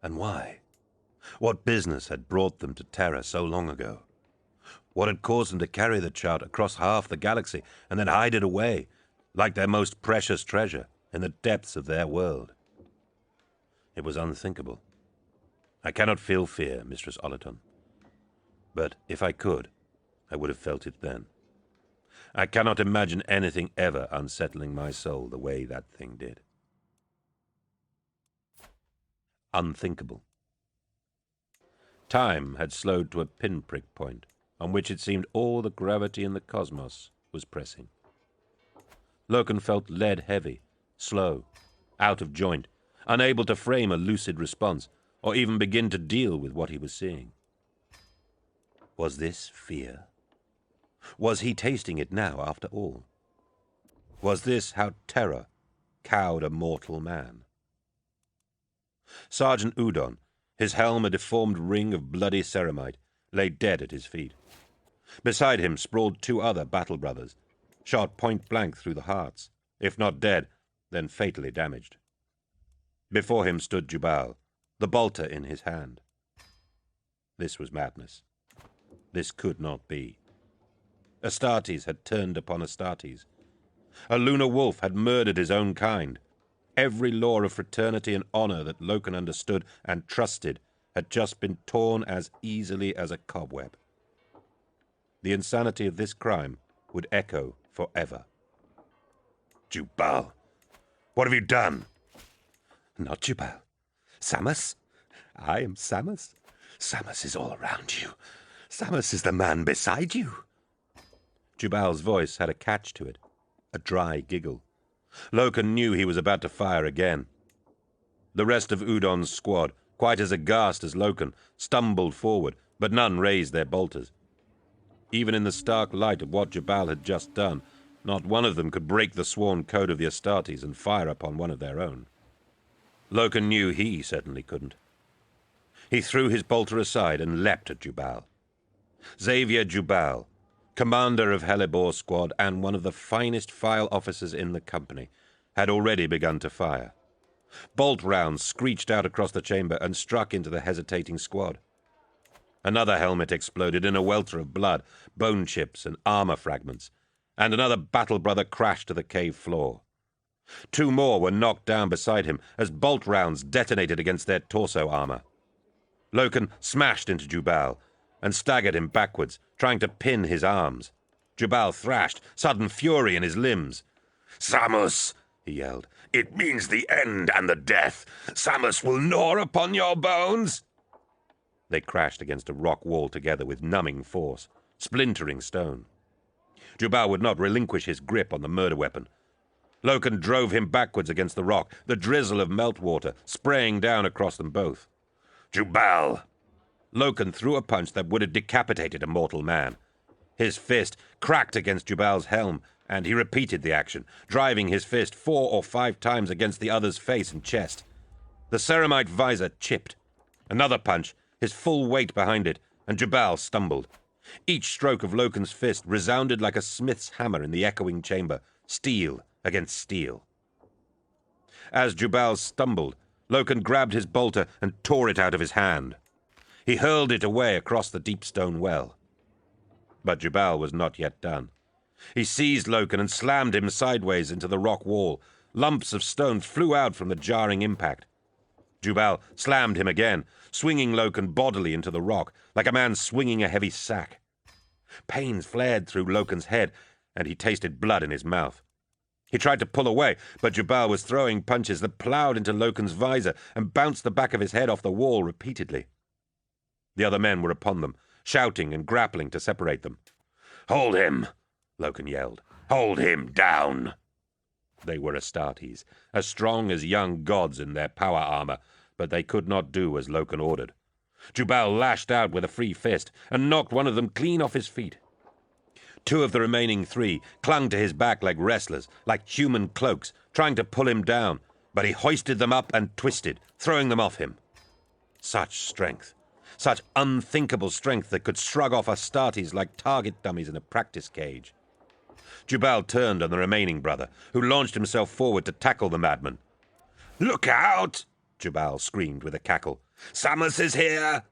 and why? What business had brought them to Terra so long ago? What had caused them to carry the chart across half the galaxy and then hide it away, like their most precious treasure, in the depths of their world? It was unthinkable. I cannot feel fear, Mistress Olaton. But if I could, I would have felt it then. I cannot imagine anything ever unsettling my soul the way that thing did. Unthinkable. Time had slowed to a pinprick point on which it seemed all the gravity in the cosmos was pressing. Loken felt lead-heavy, slow, out of joint, unable to frame a lucid response or even begin to deal with what he was seeing. Was this fear? Was he tasting it now, after all? Was this how terror cowed a mortal man? Sergeant Udon, his helm a deformed ring of bloody ceramite, lay dead at his feet. Beside him sprawled 2 other battle brothers, shot point-blank through the hearts, if not dead, then fatally damaged. Before him stood Jubal, the bolter in his hand. This was madness. This could not be. Astartes had turned upon Astartes. A lunar wolf had murdered his own kind. Every law of fraternity and honor that Loken understood and trusted had just been torn as easily as a cobweb. The insanity of this crime would echo forever. Jubal, what have you done? Not Jubal. Samus? I am Samus. Samus is all around you. Samus is the man beside you. Jubal's voice had a catch to it, a dry giggle. Loken knew he was about to fire again. The rest of Udon's squad, quite as aghast as Loken, stumbled forward, but none raised their bolters. Even in the stark light of what Jubal had just done, not one of them could break the sworn code of the Astartes and fire upon one of their own. Loken knew he certainly couldn't. He threw his bolter aside and leapt at Jubal. Xavier Jubal, commander of Helibor's squad and one of the finest file officers in the company, had already begun to fire. Bolt rounds screeched out across the chamber and struck into the hesitating squad. Another helmet exploded in a welter of blood, bone chips and armor fragments, and another battle brother crashed to the cave floor. 2 more were knocked down beside him as bolt rounds detonated against their torso armor. Loken smashed into Jubal and staggered him backwards, trying to pin his arms. Jubal thrashed, sudden fury in his limbs. Samus, he yelled, it means the end and the death. Samus will gnaw upon your bones. They crashed against a rock wall together with numbing force, splintering stone. Jubal would not relinquish his grip on the murder weapon. Loken drove him backwards against the rock, the drizzle of meltwater spraying down across them both. Jubal! Loken threw a punch that would have decapitated a mortal man. His fist cracked against Jubal's helm, and he repeated the action, driving his fist 4 or 5 times against the other's face and chest. The ceramite visor chipped. Another punch, his full weight behind it, and Jubal stumbled. Each stroke of Loken's fist resounded like a smith's hammer in the echoing chamber, steel against steel. As Jubal stumbled, Loken grabbed his bolter and tore it out of his hand. He hurled it away across the deep stone well. But Jubal was not yet done. He seized Loken and slammed him sideways into the rock wall. Lumps of stone flew out from the jarring impact. Jubal slammed him again, swinging Loken bodily into the rock, like a man swinging a heavy sack. Pains flared through Loken's head, and he tasted blood in his mouth. He tried to pull away, but Jubal was throwing punches that ploughed into Loken's visor and bounced the back of his head off the wall repeatedly. The other men were upon them, shouting and grappling to separate them. "Hold him!" Loken yelled. "Hold him down!" They were Astartes, as strong as young gods in their power armor, but they could not do as Loken ordered. Jubal lashed out with a free fist and knocked one of them clean off his feet. 2 of the remaining 3 clung to his back like wrestlers, like human cloaks, trying to pull him down, but he hoisted them up and twisted, throwing them off him. Such strength, such unthinkable strength that could shrug off Astartes like target dummies in a practice cage. Jubal turned on the remaining brother, who launched himself forward to tackle the madman. "Look out!" Jubal screamed with a cackle. "Samus is here!"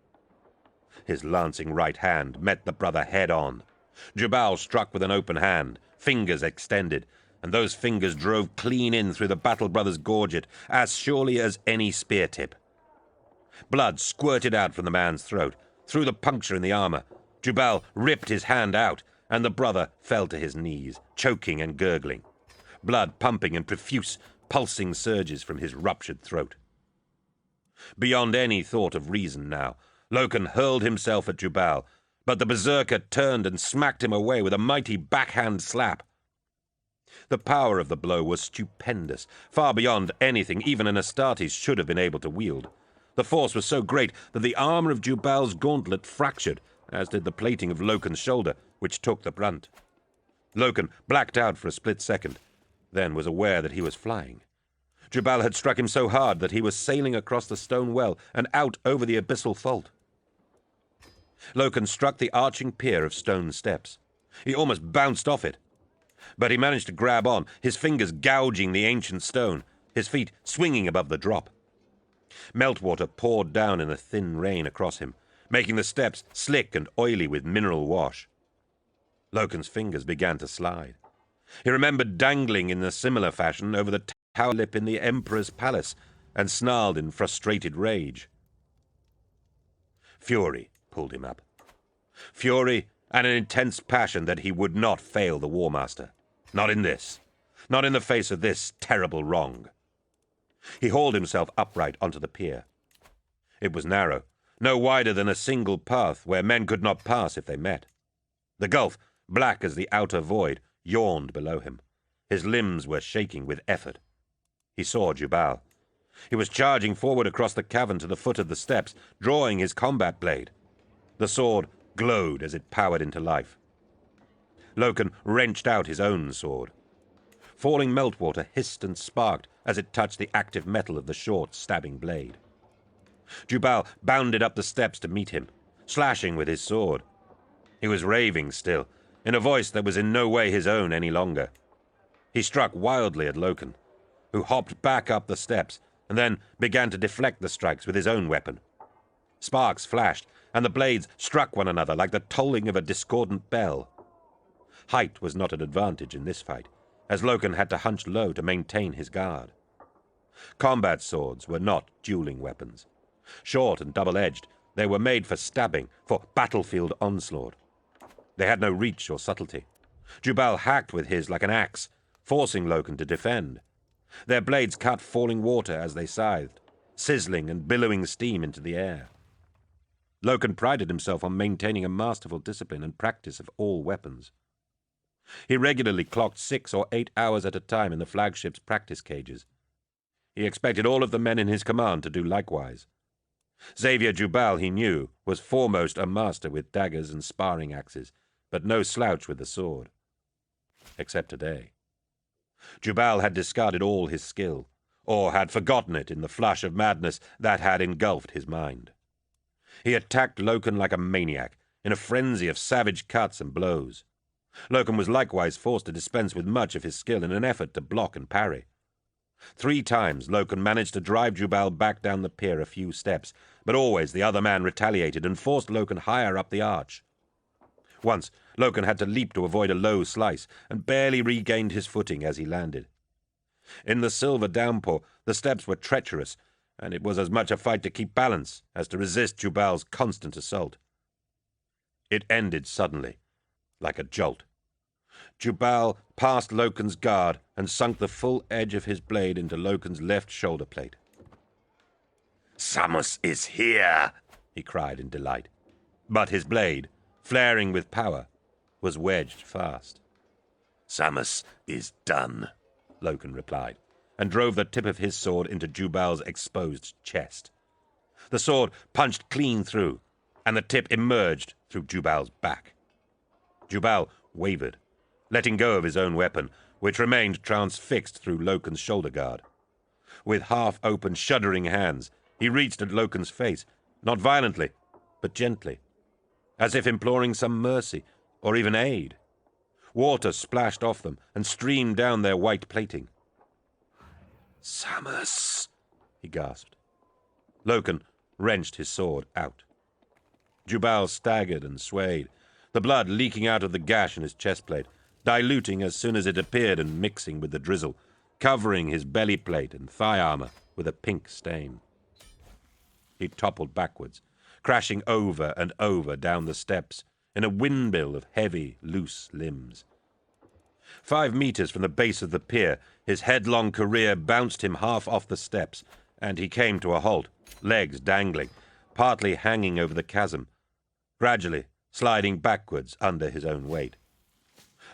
His lancing right hand met the brother head on. Jubal struck with an open hand, fingers extended, and those fingers drove clean in through the battle brother's gorget as surely as any spear tip. Blood squirted out from the man's throat, through the puncture in the armor. Jubal ripped his hand out, and the brother fell to his knees, choking and gurgling, blood pumping in profuse, pulsing surges from his ruptured throat. Beyond any thought of reason now, Loken hurled himself at Jubal, but the berserker turned and smacked him away with a mighty backhand slap. The power of the blow was stupendous, far beyond anything even an Astartes should have been able to wield. The force was so great that the armor of Jubal's gauntlet fractured, as did the plating of Loken's shoulder, which took the brunt. Loken blacked out for a split second, then was aware that he was flying. Jubal had struck him so hard that he was sailing across the stone well and out over the abyssal fault. Loken struck the arching pier of stone steps. He almost bounced off it, but he managed to grab on, his fingers gouging the ancient stone, his feet swinging above the drop. Meltwater poured down in a thin rain across him, making the steps slick and oily with mineral wash. Loken's fingers began to slide. He remembered dangling in a similar fashion over the tower lip in the Emperor's palace, and snarled in frustrated rage. Fury pulled him up. Fury and an intense passion that he would not fail the War Master. Not in this. Not in the face of this terrible wrong. He hauled himself upright onto the pier. It was narrow, no wider than a single path where men could not pass if they met. The gulf, black as the outer void, yawned below him. His limbs were shaking with effort. He saw Jubal. He was charging forward across the cavern to the foot of the steps, drawing his combat blade. The sword glowed as it powered into life. Loken wrenched out his own sword. Falling meltwater hissed and sparked as it touched the active metal of the short, stabbing blade. Jubal bounded up the steps to meet him, slashing with his sword. He was raving still, in a voice that was in no way his own any longer. He struck wildly at Loken, who hopped back up the steps and then began to deflect the strikes with his own weapon. Sparks flashed, and the blades struck one another like the tolling of a discordant bell. Height was not an advantage in this fight, as Loken had to hunch low to maintain his guard. Combat swords were not dueling weapons. Short and double-edged, they were made for stabbing, for battlefield onslaught. They had no reach or subtlety. Jubal hacked with his like an axe, forcing Loken to defend. Their blades cut falling water as they scythed, sizzling and billowing steam into the air. Loken prided himself on maintaining a masterful discipline and practice of all weapons. He regularly clocked 6 or 8 hours at a time in the flagship's practice cages. He expected all of the men in his command to do likewise. Xavier Jubal, he knew, was foremost a master with daggers and sparring axes, but no slouch with the sword. Except today. Jubal had discarded all his skill, or had forgotten it in the flush of madness that had engulfed his mind. He attacked Loken like a maniac, in a frenzy of savage cuts and blows. Loken was likewise forced to dispense with much of his skill in an effort to block and parry. 3 times Loken managed to drive Jubal back down the pier a few steps, but always the other man retaliated and forced Loken higher up the arch. Once, Loken had to leap to avoid a low slice, and barely regained his footing as he landed. In the silver downpour, the steps were treacherous, and it was as much a fight to keep balance as to resist Jubal's constant assault. It ended suddenly, like a jolt. Jubal passed Loken's guard and sunk the full edge of his blade into Loken's left shoulder plate. "Samus is here!" he cried in delight. But his blade, flaring with power, was wedged fast. "Samus is done," Loken replied, and drove the tip of his sword into Jubal's exposed chest. The sword punched clean through, and the tip emerged through Jubal's back. Jubal wavered, letting go of his own weapon, which remained transfixed through Loken's shoulder guard. With half-open, shuddering hands, he reached at Loken's face, not violently, but gently, as if imploring some mercy or even aid. Water splashed off them and streamed down their white plating. "Samus," he gasped. Loken wrenched his sword out. Jubal staggered and swayed, the blood leaking out of the gash in his chestplate, diluting as soon as it appeared and mixing with the drizzle, covering his belly plate and thigh armor with a pink stain. He toppled backwards, crashing over and over down the steps, in a windmill of heavy, loose limbs. 5 meters from the base of the pier, his headlong career bounced him half off the steps, and he came to a halt, legs dangling, partly hanging over the chasm, gradually sliding backwards under his own weight.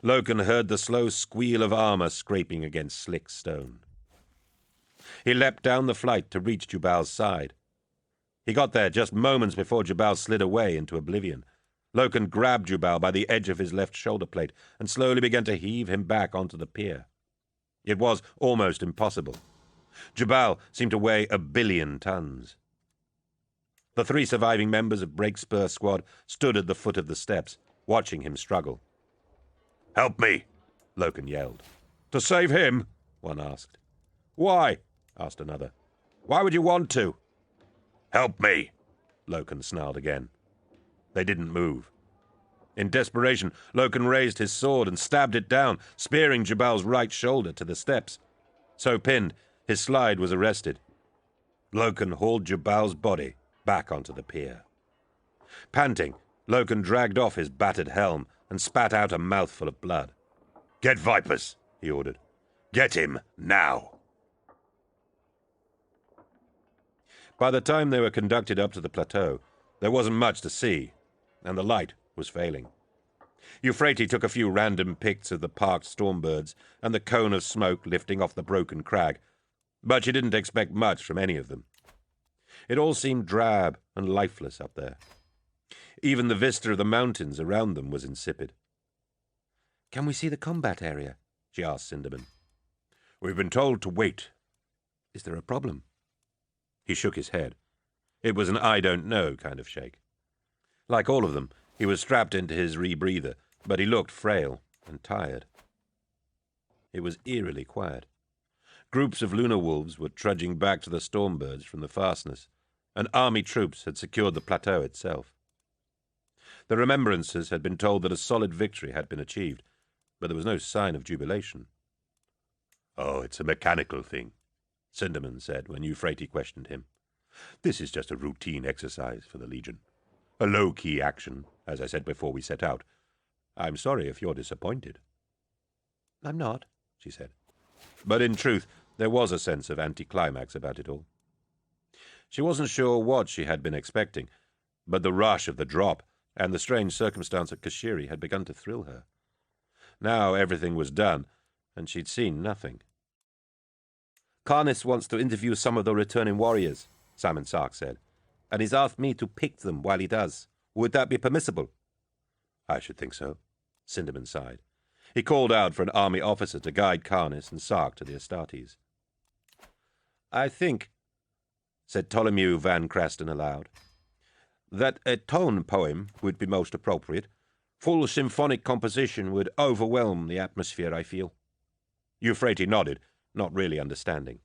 Loken heard the slow squeal of armor scraping against slick stone. He leapt down the flight to reach Jubal's side. He got there just moments before Jubal slid away into oblivion. Loken grabbed Jubal by the edge of his left shoulder plate and slowly began to heave him back onto the pier. It was almost impossible. Jubal seemed to weigh 1 billion tons. The 3 surviving members of Breakspur Squad stood at the foot of the steps, watching him struggle. "Help me!" Loken yelled. "To save him?" One asked. "Why?" Asked another. "Why would you want to?" "Help me!" Loken snarled again. They didn't move. In desperation, Loken raised his sword and stabbed it down, spearing Jubal's right shoulder to the steps. So pinned, his slide was arrested. Loken hauled Jubal's body back onto the pier. Panting, Loken dragged off his battered helm and spat out a mouthful of blood. "Get Vipers," he ordered. "Get him now." By the time they were conducted up to the plateau, there wasn't much to see, and the light was failing. Euphrates took a few random pics of the parked stormbirds and the cone of smoke lifting off the broken crag, but she didn't expect much from any of them. It all seemed drab and lifeless up there. Even the vista of the mountains around them was insipid. "Can we see the combat area?" she asked Cinderman. "We've been told to wait." "Is there a problem?" He shook his head. It was an I-don't-know kind of shake. Like all of them, he was strapped into his rebreather, but he looked frail and tired. It was eerily quiet. Groups of lunar wolves were trudging back to the stormbirds from the fastness, and army troops had secured the plateau itself. The remembrancers had been told that a solid victory had been achieved, but there was no sign of jubilation. "Oh, it's a mechanical thing," Cinderman said when Euphrates questioned him. "This is just a routine exercise for the Legion. A low-key action, as I said before we set out. I'm sorry if you're disappointed." "I'm not," she said. But in truth, there was a sense of anticlimax about it all. She wasn't sure what she had been expecting, but the rush of the drop and the strange circumstance at Kashiri had begun to thrill her. Now everything was done, and she'd seen nothing. "Karnis wants to interview some of the returning warriors," Simon Sark said, "and he's asked me to pick them while he does. Would that be permissible?" "I should think so," Cinderman sighed. He called out for an army officer to guide Karnis and Sark to the Astartes. "I think," said Ptolemy Van Crasten aloud, "that a tone poem would be most appropriate. Full symphonic composition would overwhelm the atmosphere, I feel." Euphrates nodded, not really understanding.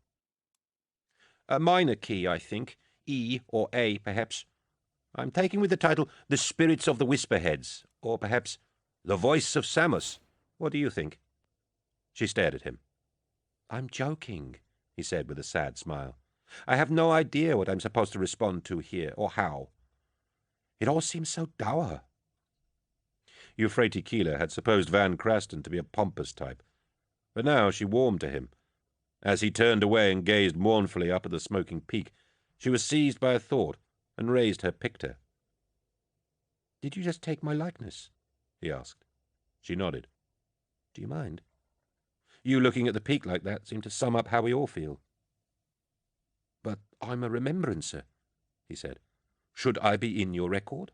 "A minor key, I think. E or A, perhaps. I'm taking with the title The Spirits of the Whisperheads, or perhaps The Voice of Samos. What do you think?" She stared at him. "I'm joking," he said with a sad smile. "I have no idea what I'm supposed to respond to here, or how. It all seems so dour." Euphrates Keeler had supposed Van Crasten to be a pompous type, but now she warmed to him. As he turned away and gazed mournfully up at the smoking peak, she was seized by a thought and raised her picture. "Did you just take my likeness?" he asked. She nodded. "Do you mind? You looking at the peak like that seemed to sum up how we all feel." "But I'm a remembrancer," he said. "Should I be in your record?"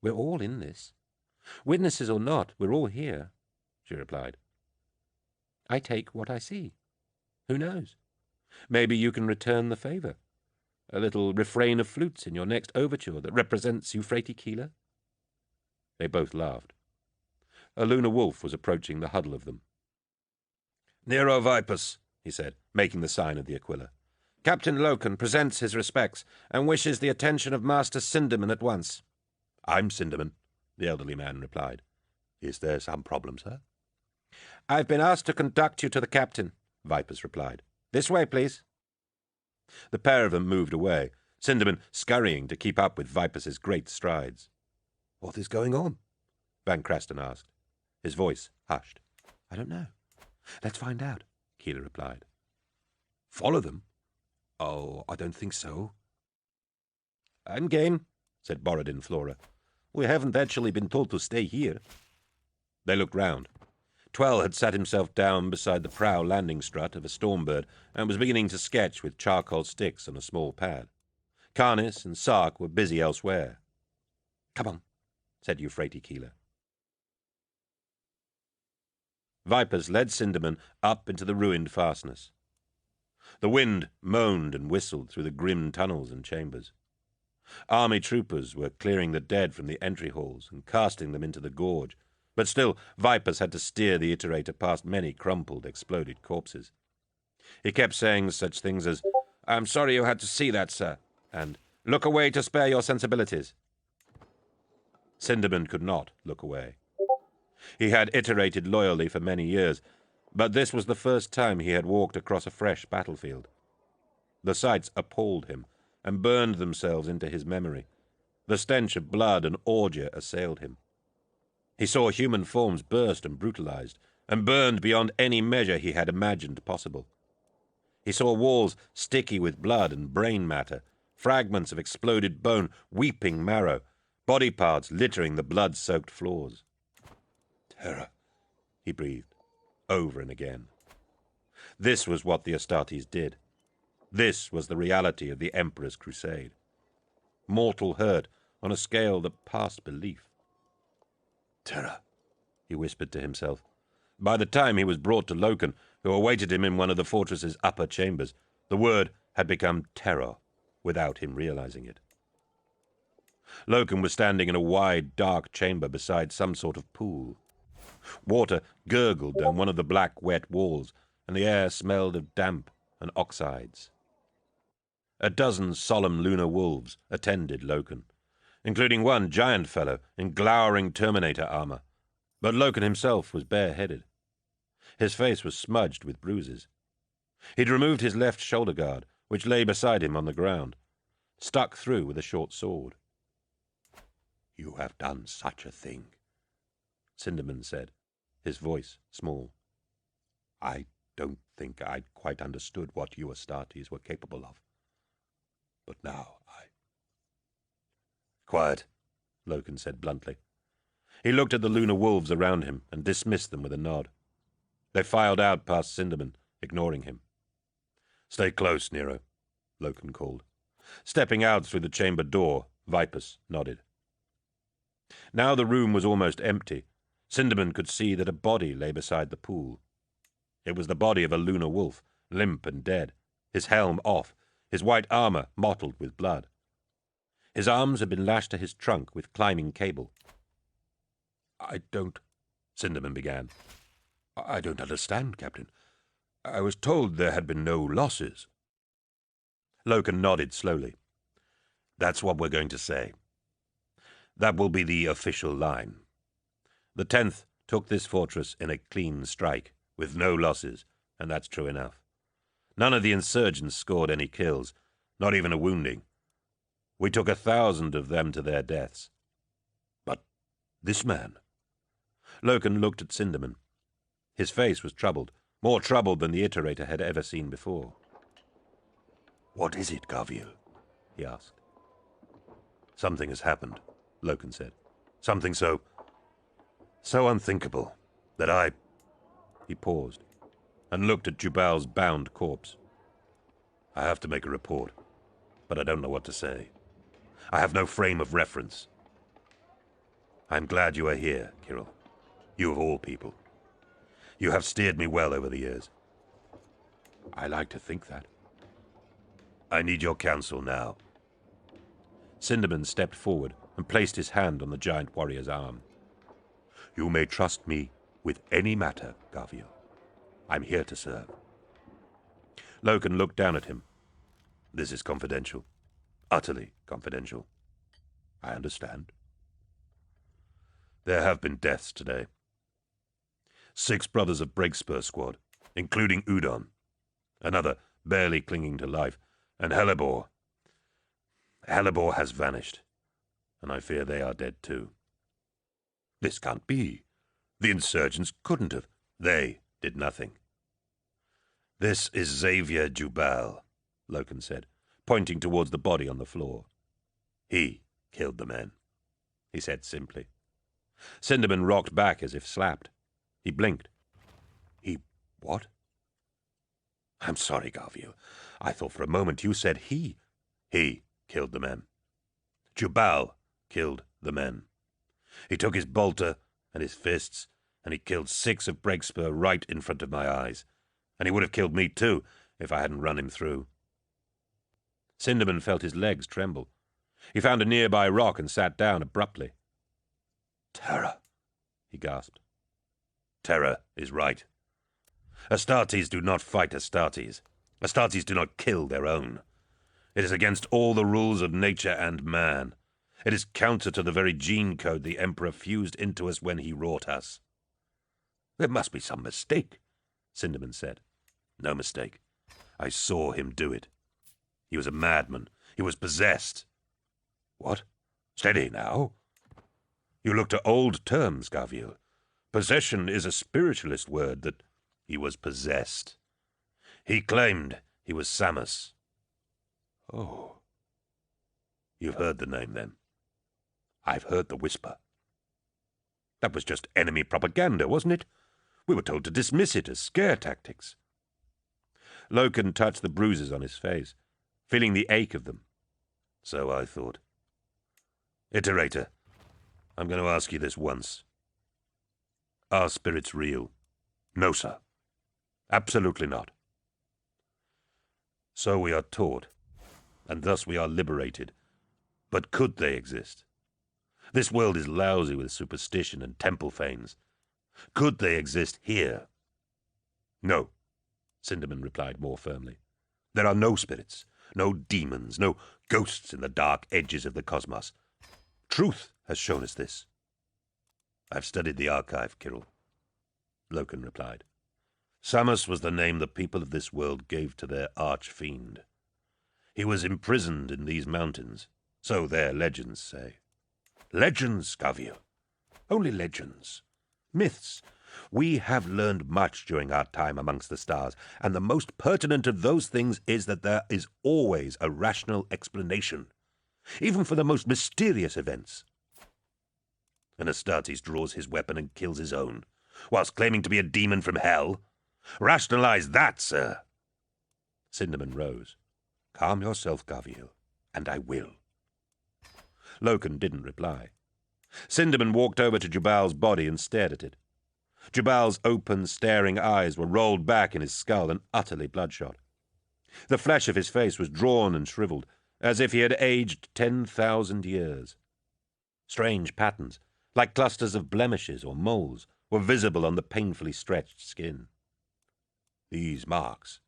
"We're all in this. Witnesses or not, we're all here," she replied. "I take what I see. Who knows? Maybe you can return the favor. A little refrain of flutes in your next overture that represents Euphrates Keeler." They both laughed. A lunar wolf was approaching the huddle of them. "Nero Vipers," he said, making the sign of the Aquila. "Captain Loken presents his respects and wishes the attention of Master Cinderman at once." "I'm Cinderman," the elderly man replied. "Is there some problem, sir?" "I've been asked to conduct you to the captain," Vipers replied. "This way, please." The pair of them moved away, Cinderman scurrying to keep up with Vipers' great strides. What is going on? Van Crasten asked. His voice hushed. I don't know. Let's find out, Keeler replied. Follow them? Oh, I don't think so. I'm game, said Borodin Flora. We haven't actually been told to stay here. They looked round. Twell had sat himself down beside the prow landing strut of a Stormbird and was beginning to sketch with charcoal sticks on a small pad. Carnis and Sark were busy elsewhere. Come on, said Euphrates Keeler. Vipers led Cinderman up into the ruined fastness. The wind moaned and whistled through the grim tunnels and chambers. Army troopers were clearing the dead from the entry halls and casting them into the gorge, but still Vipers had to steer the Iterator past many crumpled, exploded corpses. He kept saying such things as, I'm sorry you had to see that, sir, and look away to spare your sensibilities. Cinderman could not look away. He had iterated loyally for many years, but this was the first time he had walked across a fresh battlefield. The sights appalled him and burned themselves into his memory. The stench of blood and ordure assailed him. He saw human forms burst and brutalized, and burned beyond any measure he had imagined possible. He saw walls sticky with blood and brain matter, fragments of exploded bone, weeping marrow, body parts littering the blood-soaked floors. Terror, he breathed, over and again. This was what the Astartes did. This was the reality of the Emperor's crusade. Mortal hurt on a scale that passed belief. terror, He whispered to himself. By the time he was brought to Loken, who awaited him in one of the fortress's upper chambers, the word had become terror, without him realizing it. Loken was standing in a wide, dark chamber beside some sort of pool. Water gurgled down one of the black, wet walls, and the air smelled of damp and oxides. A dozen solemn lunar wolves attended Loken, including one giant fellow in glowering Terminator armor, but Loken himself was bareheaded. His face was smudged with bruises. He'd removed his left shoulder guard, which lay beside him on the ground, stuck through with a short sword. You have done such a thing, Cinderman said, his voice small. I don't think I'd quite understood what you Astartes were capable of. But now Quiet, Loken said bluntly. He looked at the lunar wolves around him and dismissed them with a nod. They filed out past Cinderman, ignoring him. Stay close, Nero, Loken called. Stepping out through the chamber door, Vipers nodded. Now the room was almost empty. Cinderman could see that a body lay beside the pool. It was the body of a lunar wolf, limp and dead, his helm off, his white armor mottled with blood. His arms had been lashed to his trunk with climbing cable. I don't, Cinderman began. I don't understand, Captain. I was told there had been no losses. Loken nodded slowly. That's what we're going to say. That will be the official line. The 10th took this fortress in a clean strike, with no losses, and that's true enough. None of the insurgents scored any kills, not even a wounding. We took 1,000 of them to their deaths. But this man... Loken looked at Cinderman. His face was troubled, more troubled than the Iterator had ever seen before. What is it, Gaviel? He asked. Something has happened, Loken said. Something so unthinkable that I... He paused and looked at Jubal's bound corpse. I have to make a report, but I don't know what to say. I have no frame of reference. I'm glad you are here, Kirill. You of all people. You have steered me well over the years. I like to think that. I need your counsel now. Cinderman stepped forward and placed his hand on the giant warrior's arm. You may trust me with any matter, Gaviel. I'm here to serve. Loken looked down at him. This is confidential. Utterly confidential. I understand. There have been deaths today. 6 brothers of Breakspur Squad, including Udon. Another barely clinging to life. And Hellebore. Hellebore has vanished, and I fear they are dead too. This can't be. The insurgents couldn't have. They did nothing. This is Xavier Jubal, Loken said, pointing towards the body on the floor. He killed the men, he said simply. Cinderman rocked back as if slapped. He blinked. He what? I'm sorry, Garville. I thought for a moment you said he. He killed the men. Jubal killed the men. He took his bolter and his fists, and he killed 6 of Breakspur right in front of my eyes. And he would have killed me too, if I hadn't run him through. Cinderman felt his legs tremble. He found a nearby rock and sat down abruptly. Terror, he gasped. Terror is right. Astartes do not fight Astartes. Astartes do not kill their own. It is against all the rules of nature and man. It is counter to the very gene code the Emperor fused into us when he wrought us. There must be some mistake, Cinderman said. No mistake. I saw him do it. He was a madman. He was possessed. What? Steady now. You look to old terms, Garville. Possession is a spiritualist word that he was possessed. He claimed he was Samos. Oh. You've heard the name, then? I've heard the whisper. That was just enemy propaganda, wasn't it? We were told to dismiss it as scare tactics. Loken touched the bruises on his face, feeling the ache of them. So I thought. Iterator, I'm going to ask you this once. Are spirits real? No, sir. Absolutely not. So we are taught, and thus we are liberated. But could they exist? This world is lousy with superstition and temple fanes. Could they exist here? No, Cinderman replied more firmly. There are no spirits, no demons, no ghosts in the dark edges of the cosmos. Truth has shown us this. I've studied the archive, Kirill, Loken replied. Samos was the name the people of this world gave to their arch-fiend. He was imprisoned in these mountains, so their legends say. Legends, Garville. Only legends. Myths. We have learned much during our time amongst the stars, and the most pertinent of those things is that there is always a rational explanation, even for the most mysterious events. And Astartes draws his weapon and kills his own, whilst claiming to be a demon from hell. Rationalize that, sir. Cinderman rose. Calm yourself, Garville, and I will. Loken didn't reply. Cinderman walked over to Jubal's body and stared at it. Jubal's open, staring eyes were rolled back in his skull and utterly bloodshot. The flesh of his face was drawn and shriveled, as if he had aged 10,000 years. Strange patterns, like clusters of blemishes or moles, were visible on the painfully stretched skin. These marks,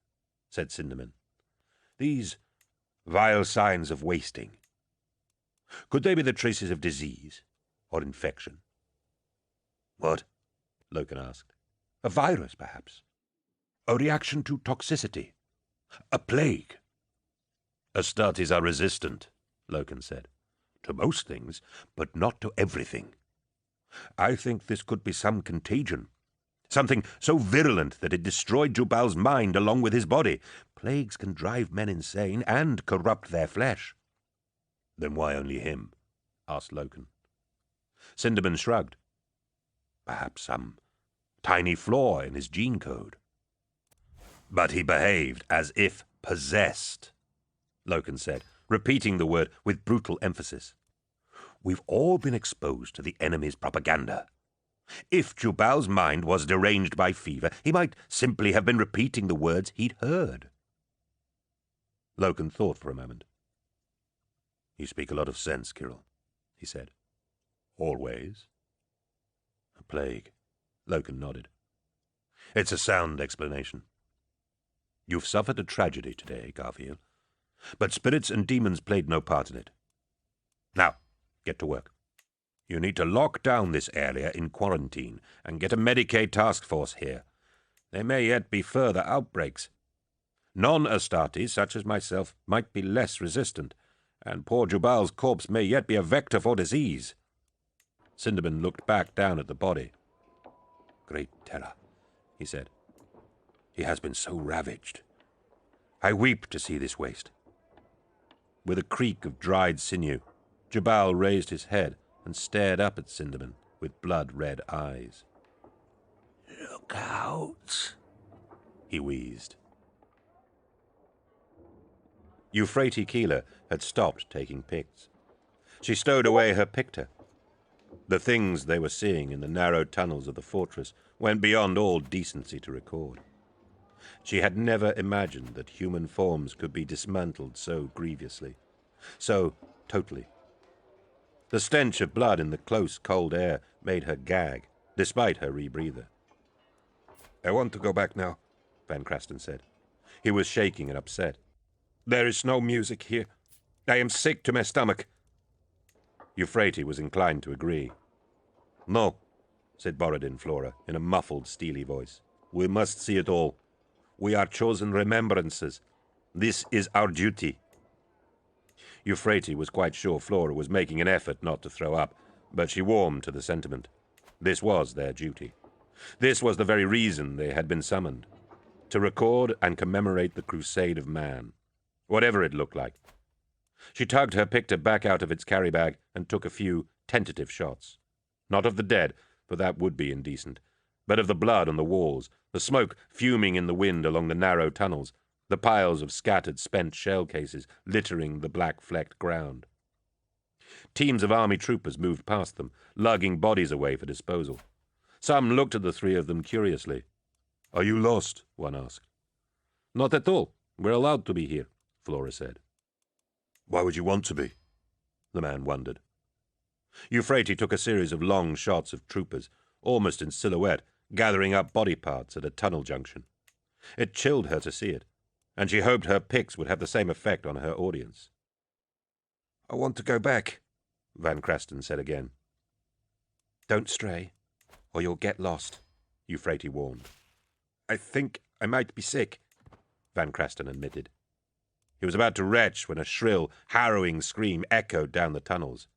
said Cinderman. These vile signs of wasting. Could they be the traces of disease or infection? What? Loken asked. A virus, perhaps. A reaction to toxicity. A plague. Astartes are resistant, Loken said. To most things, but not to everything. I think this could be some contagion. Something so virulent that it destroyed Jubal's mind along with his body. Plagues can drive men insane and corrupt their flesh. Then why only him? Asked Loken. Cinderman shrugged. Perhaps some tiny flaw in his gene code. But he behaved as if possessed, Loken said, repeating the word with brutal emphasis. We've all been exposed to the enemy's propaganda. If Jubal's mind was deranged by fever, he might simply have been repeating the words he'd heard. Loken thought for a moment. You speak a lot of sense, Kirill, he said. Always? A plague. Loken nodded. It's a sound explanation. You've suffered a tragedy today, Garville, but spirits and demons played no part in it. Now, get to work. You need to lock down this area in quarantine and get a Medicaid task force here. There may yet be further outbreaks. Non-Astartes, such as myself, might be less resistant, and poor Jubal's corpse may yet be a vector for disease. Cinderman looked back down at the body. "Great terror," he said. "He has been so ravaged. I weep to see this waste." With a creak of dried sinew, Jubal raised his head and stared up at Cinderman with blood-red eyes. "Look out," he wheezed. Euphrates Keeler had stopped taking pics. She stowed away her picture. The things they were seeing in the narrow tunnels of the fortress went beyond all decency to record. She had never imagined that human forms could be dismantled so grievously, so totally. The stench of blood in the close, cold air made her gag, despite her rebreather. "I want to go back now," Van Crasten said. He was shaking and upset. "There is no music here. I am sick to my stomach." Euphrates was inclined to agree. "No," said Borodin Flora in a muffled, steely voice. "We must see it all. We are chosen remembrances. This is our duty." Euphrates was quite sure Flora was making an effort not to throw up, but she warmed to the sentiment. This was their duty. This was the very reason they had been summoned, to record and commemorate the crusade of man, whatever it looked like. She tugged her picture back out of its carry bag and took a few tentative shots. Not of the dead, for that would be indecent, but of the blood on the walls, the smoke fuming in the wind along the narrow tunnels, the piles of scattered spent shell cases littering the black-flecked ground. Teams of army troopers moved past them, lugging bodies away for disposal. Some looked at the three of them curiously. "Are you lost?" one asked. "Not at all. We're allowed to be here," Flora said. "Why would you want to be?" the man wondered. Euphrates took a series of long shots of troopers, almost in silhouette, gathering up body parts at a tunnel junction. It chilled her to see it, and she hoped her pics would have the same effect on her audience. "I want to go back," Van Crasten said again. "Don't stray, or you'll get lost," Euphrates warned. "I think I might be sick," Van Crasten admitted. He was about to retch when a shrill, harrowing scream echoed down the tunnels.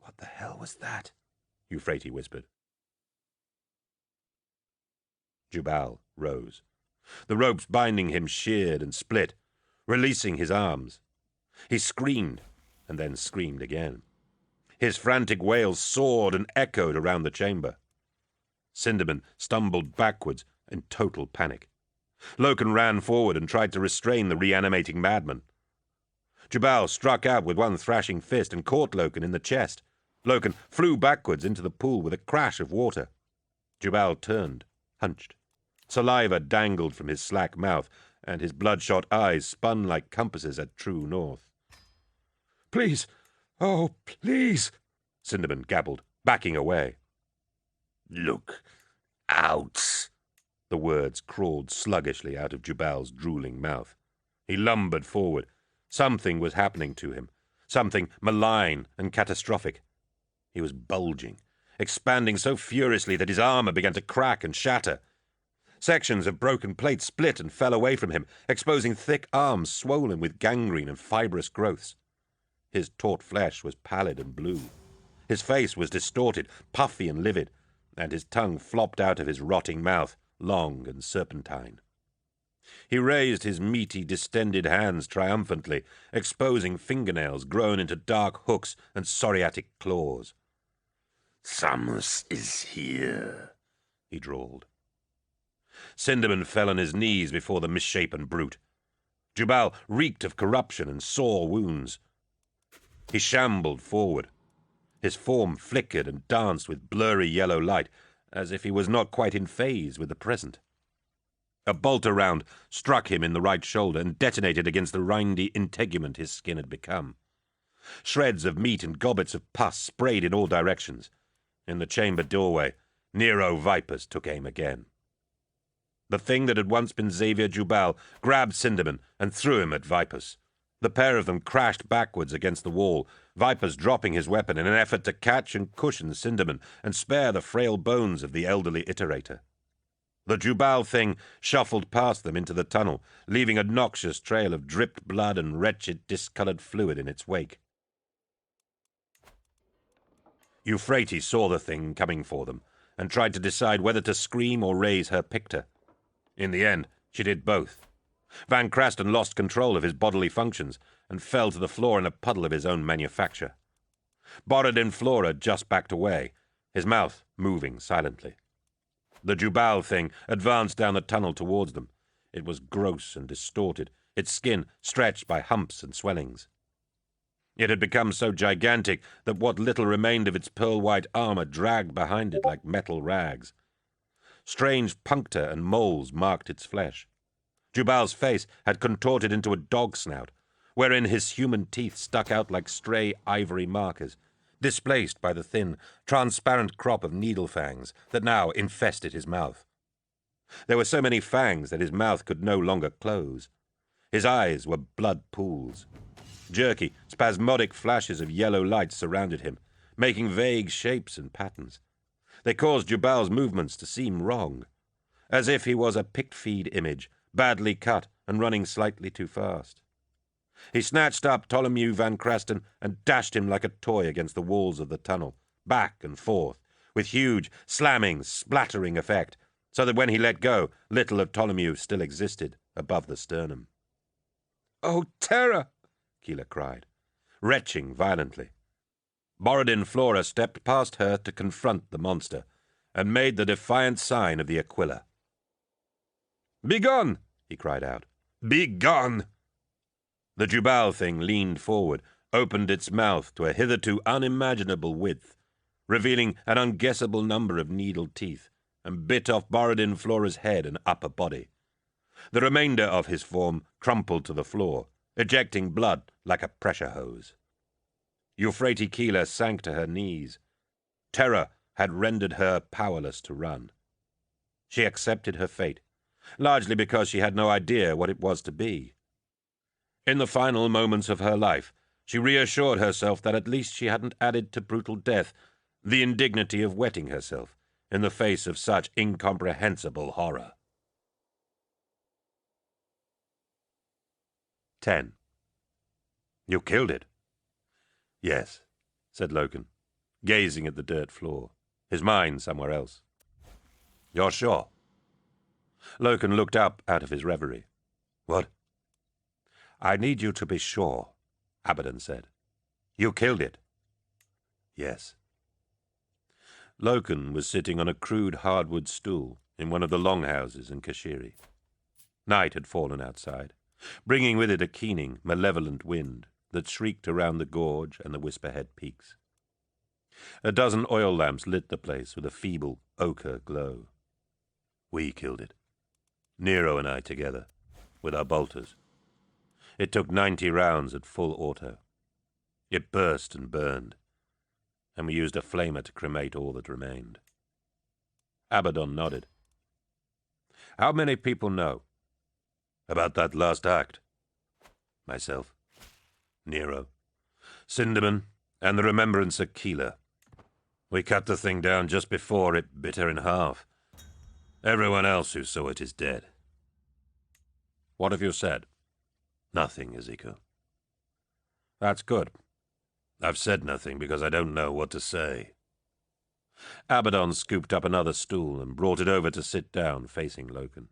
"What the hell was that?" Euphrates whispered. Jubal rose. The ropes binding him sheared and split, releasing his arms. He screamed, and then screamed again. His frantic wails soared and echoed around the chamber. Cinderman stumbled backwards in total panic. Loken ran forward and tried to restrain the reanimating madman. Jubal struck out with one thrashing fist and caught Loken in the chest. Loken flew backwards into the pool with a crash of water. Jubal turned, hunched. Saliva dangled from his slack mouth, and his bloodshot eyes spun like compasses at true north. "Please, oh, please," Cinderman gabbled, backing away. "Look out." The words crawled sluggishly out of Jubal's drooling mouth. He lumbered forward. Something was happening to him, something malign and catastrophic. He was bulging, expanding so furiously that his armor began to crack and shatter. Sections of broken plate split and fell away from him, exposing thick arms swollen with gangrene and fibrous growths. His taut flesh was pallid and blue. His face was distorted, puffy and livid, and his tongue flopped out of his rotting mouth, long and serpentine. He raised his meaty, distended hands triumphantly, exposing fingernails grown into dark hooks and psoriatic claws. "Samus is here," he drawled. Cinderman fell on his knees before the misshapen brute. Jubal reeked of corruption and sore wounds. He shambled forward. His form flickered and danced with blurry yellow light, as if he was not quite in phase with the present. A bolter round struck him in the right shoulder and detonated against the rindy integument his skin had become. Shreds of meat and gobbets of pus sprayed in all directions. In the chamber doorway, Nero vipers took aim again. The thing that had once been Xavier Jubal grabbed Cinderman and threw him at Vipers. The pair of them crashed backwards against the wall, Vipers dropping his weapon in an effort to catch and cushion Cinderman and spare the frail bones of the elderly iterator. The Jubal thing shuffled past them into the tunnel, leaving a noxious trail of dripped blood and wretched, discoloured fluid in its wake. Euphrates saw the thing coming for them and tried to decide whether to scream or raise her pictor. In the end, she did both. Van Crasten lost control of his bodily functions and fell to the floor in a puddle of his own manufacture. Borodin Flora just backed away, his mouth moving silently. The Jubal thing advanced down the tunnel towards them. It was gross and distorted, its skin stretched by humps and swellings. It had become so gigantic that what little remained of its pearl-white armor dragged behind it like metal rags. Strange puncta and moles marked its flesh. Jubal's face had contorted into a dog snout, wherein his human teeth stuck out like stray ivory markers, displaced by the thin, transparent crop of needle fangs that now infested his mouth. There were so many fangs that his mouth could no longer close. His eyes were blood pools. Jerky, spasmodic flashes of yellow light surrounded him, making vague shapes and patterns. They caused Jubal's movements to seem wrong, as if he was a picked-feed image, badly cut and running slightly too fast. He snatched up Ptolemy Van Crasten and dashed him like a toy against the walls of the tunnel, back and forth, with huge, slamming, splattering effect, so that when he let go, little of Ptolemy still existed above the sternum. "Oh, terror!" Keeler cried, retching violently. Borodin Flora stepped past her to confront the monster, and made the defiant sign of the Aquila. "Begone!" he cried out. "Begone!" The Jubal thing leaned forward, opened its mouth to a hitherto unimaginable width, revealing an unguessable number of needle teeth, and bit off Borodin Flora's head and upper body. The remainder of his form crumpled to the floor, ejecting blood like a pressure hose. Euphrates Keeler sank to her knees. Terror had rendered her powerless to run. She accepted her fate, largely because she had no idea what it was to be. In the final moments of her life, she reassured herself that at least she hadn't added to brutal death the indignity of wetting herself in the face of such incomprehensible horror. 10. "You killed it?" "Yes," said Loken, gazing at the dirt floor, his mind somewhere else. "You're sure?" Loken looked up out of his reverie. "What?" "I need you to be sure," Abaddon said. "You killed it?" "Yes." Loken was sitting on a crude hardwood stool in one of the longhouses in Kashiri. Night had fallen outside, bringing with it a keening, malevolent wind that shrieked around the gorge and the Whisperhead peaks. A dozen oil lamps lit the place with a feeble ochre glow. "We killed it. Nero and I together, with our bolters. It took 90 rounds at full auto. It burst and burned, and we used a flamer to cremate all that remained." Abaddon nodded. "How many people know?" "About that last act?" "Myself, Nero, Cinderman, and the Remembrancer Keeler. We cut the thing down just before it bit her in half. Everyone else who saw it is dead." "What have you said?" "Nothing, Ezekiel." "That's good." "I've said nothing because I don't know what to say." Abaddon scooped up another stool and brought it over to sit down facing Loken.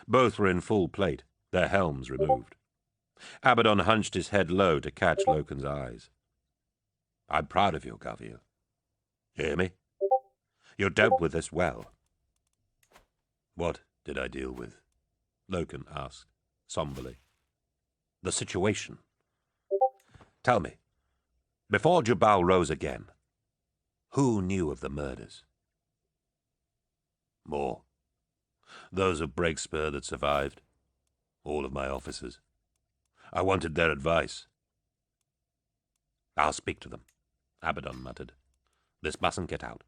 Both were in full plate, their helms removed. Abaddon hunched his head low to catch Loken's eyes. "I'm proud of you, Gaviel. You hear me? You dealt with this well." "What did I deal with?" Loken asked, somberly. "The situation. Tell me, before Jubal rose again, who knew of the murders?" "More. Those of Breakspur that survived. All of my officers. I wanted their advice." "I'll speak to them," Abaddon muttered. "This mustn't get out.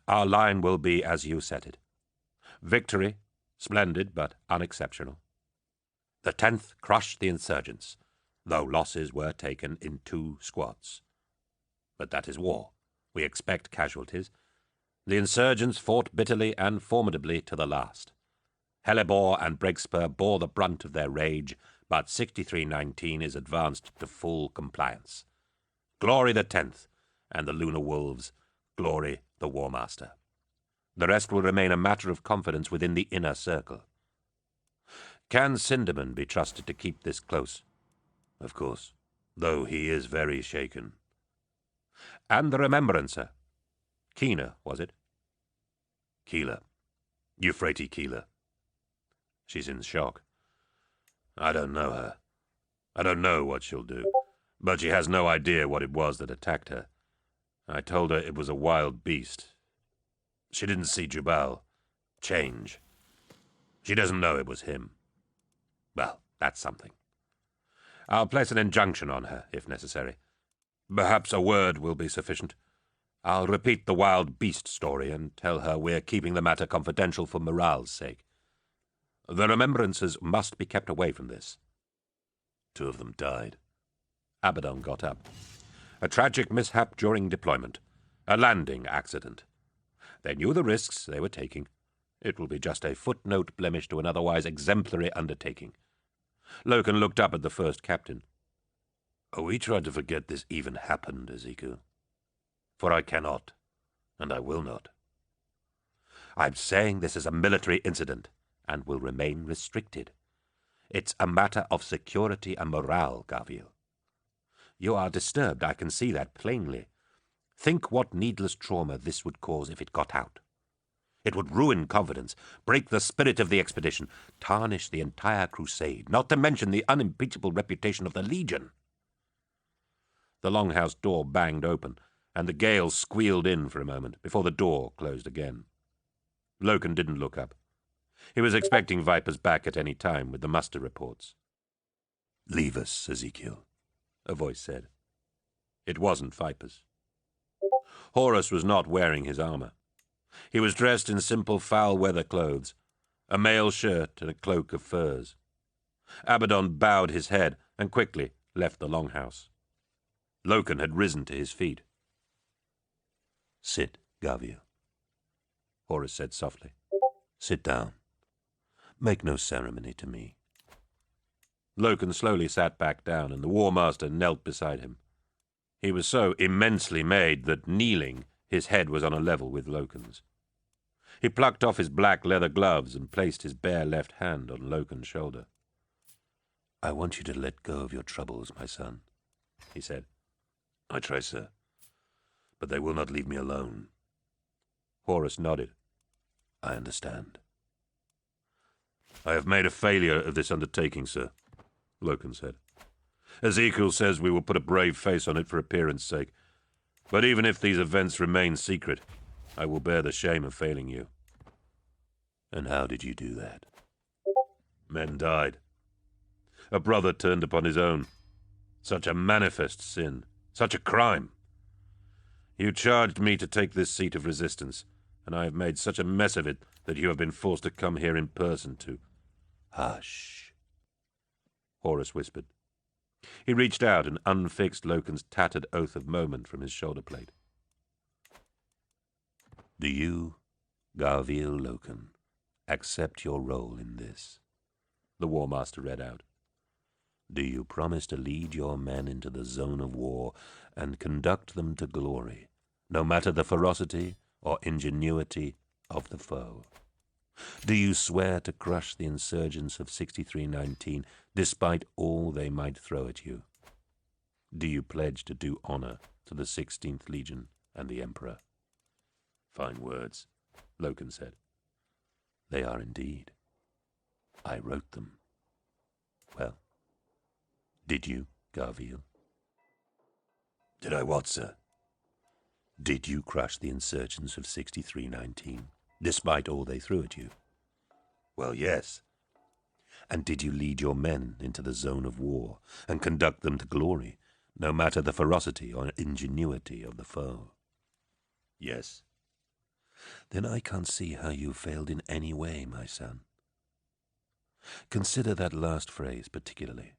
Our line will be as you said it. Victory, splendid but unexceptional. The 10th crushed the insurgents, though losses were taken in 2 squads. But that is war. We expect casualties. The insurgents fought bitterly and formidably to the last. Hellebore and Breakspur bore the brunt of their rage, but 6319 is advanced to full compliance. Glory the 10th, and the lunar wolves, Glory, the War Master. The rest will remain a matter of confidence within the inner circle. Can Cinderman be trusted to keep this close? Of course, though he is very shaken. And the Remembrancer. Keener, was it? Keeler. Euphrates Keeler. She's in shock. I don't know her. I don't know what she'll do, but she has no idea what it was that attacked her. I told her it was a wild beast. She didn't see Jubal change. She doesn't know it was him. Well, that's something. I'll place an injunction on her, if necessary. Perhaps a word will be sufficient. I'll repeat the wild beast story and tell her we're keeping the matter confidential for morale's sake. The remembrances must be kept away from this. 2 of them died. Abaddon got up. A tragic mishap during deployment. A landing accident. They knew the risks they were taking. It will be just a footnote blemish to an otherwise exemplary undertaking. Loken looked up at the first captain. We tried to forget this even happened, Ezekiel. For I cannot, and I will not. I'm saying this is a military incident, and will remain restricted. It's a matter of security and morale, Garviel. You are disturbed, I can see that plainly. Think what needless trauma this would cause if it got out. It would ruin confidence, break the spirit of the expedition, tarnish the entire crusade, not to mention the unimpeachable reputation of the Legion. The longhouse door banged open, and the gale squealed in for a moment before the door closed again. Loken didn't look up. He was expecting Vipers back at any time with the muster reports. "Leave us, Ezekiel," a voice said. It wasn't Vipers. Horus was not wearing his armor. He was dressed in simple foul-weather clothes, a mail shirt and a cloak of furs. Abaddon bowed his head and quickly left the longhouse. Loken had risen to his feet. "Sit, Garviel," Horus said softly. "Sit down. Make no ceremony to me." Loken slowly sat back down, and the War Master knelt beside him. He was so immensely made that, kneeling, his head was on a level with Loken's. He plucked off his black leather gloves and placed his bare left hand on Loken's shoulder. "I want you to let go of your troubles, my son," he said. "I try, sir, but they will not leave me alone." Horus nodded. "I understand." "I have made a failure of this undertaking, sir," Loken said. "Ezekiel says we will put a brave face on it for appearance sake. But even if these events remain secret, I will bear the shame of failing you." "And how did you do that?" "Men died. A brother turned upon his own. Such a manifest sin. Such a crime. You charged me to take this seat of resistance, and I have made such a mess of it that you have been forced to come here in person to—" "Hush," Horus whispered. He reached out and unfixed Loken's tattered oath of moment from his shoulder plate. "Do you, Garviel Loken, accept your role in this?" the War Master read out. "Do you promise to lead your men into the zone of war and conduct them to glory, no matter the ferocity or ingenuity of the foe? Do you swear to crush the insurgents of 6319 despite all they might throw at you? Do you pledge to do honor to the 16th Legion and the Emperor?" "Fine words," Loken said. "They are indeed. I wrote them." "Well, did you, Garviel?" "Did I what, sir?" "Did you crush the insurgents of 6319, despite all they threw at you?" "Well, yes." "And did you lead your men into the zone of war and conduct them to glory, no matter the ferocity or ingenuity of the foe?" "Yes." "Then I can't see how you failed in any way, my son. Consider that last phrase particularly.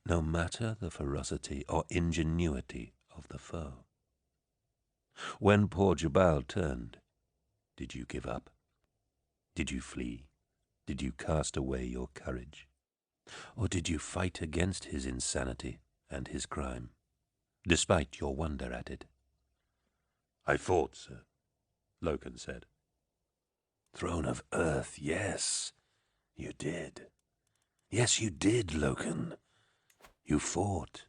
No matter the ferocity or ingenuity of the foe. When poor Jubal turned, did you give up? Did you flee? Did you cast away your courage? Or did you fight against his insanity and his crime, despite your wonder at it? I fought, sir, Loken said. Throne of Earth, yes, you did. Yes, you did, Loken. You fought.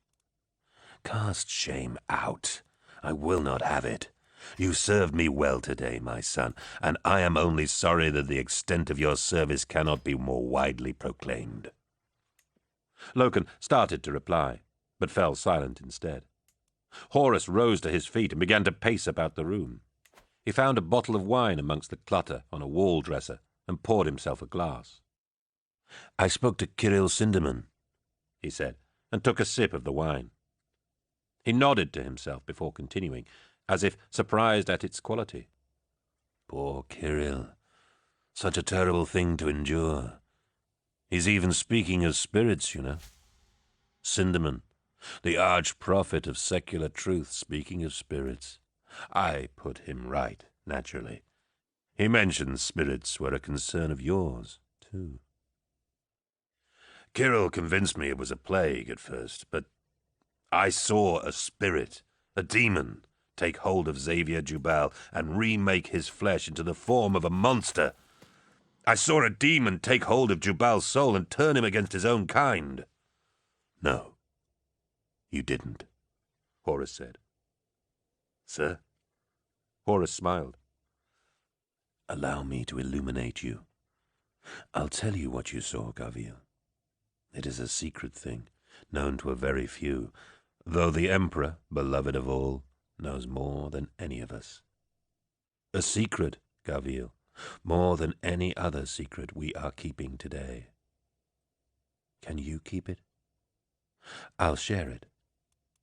Cast shame out. I will not have it. You served me well today, my son, and I am only sorry that the extent of your service cannot be more widely proclaimed. Loken started to reply, but fell silent instead. Horace rose to his feet and began to pace about the room. He found a bottle of wine amongst the clutter on a wall dresser and poured himself a glass. I spoke to Kirill Sinderman, he said, and took a sip of the wine. He nodded to himself before continuing, as if surprised at its quality. Poor Kirill. Such a terrible thing to endure. He's even speaking of spirits, you know. Sinderman, the arch-prophet of secular truth, speaking of spirits. I put him right, naturally. He mentioned spirits were a concern of yours, too. Kirill convinced me it was a plague at first, but I saw a spirit, a demon, take hold of Xavier Jubal and remake his flesh into the form of a monster. I saw a demon take hold of Jubal's soul and turn him against his own kind. No, you didn't, Horace said. Sir? Horace smiled. Allow me to illuminate you. I'll tell you what you saw, Gavil. It is a secret thing, known to a very few, though the Emperor, beloved of all, knows more than any of us. A secret, Gavil, more than any other secret we are keeping today. Can you keep it? I'll share it,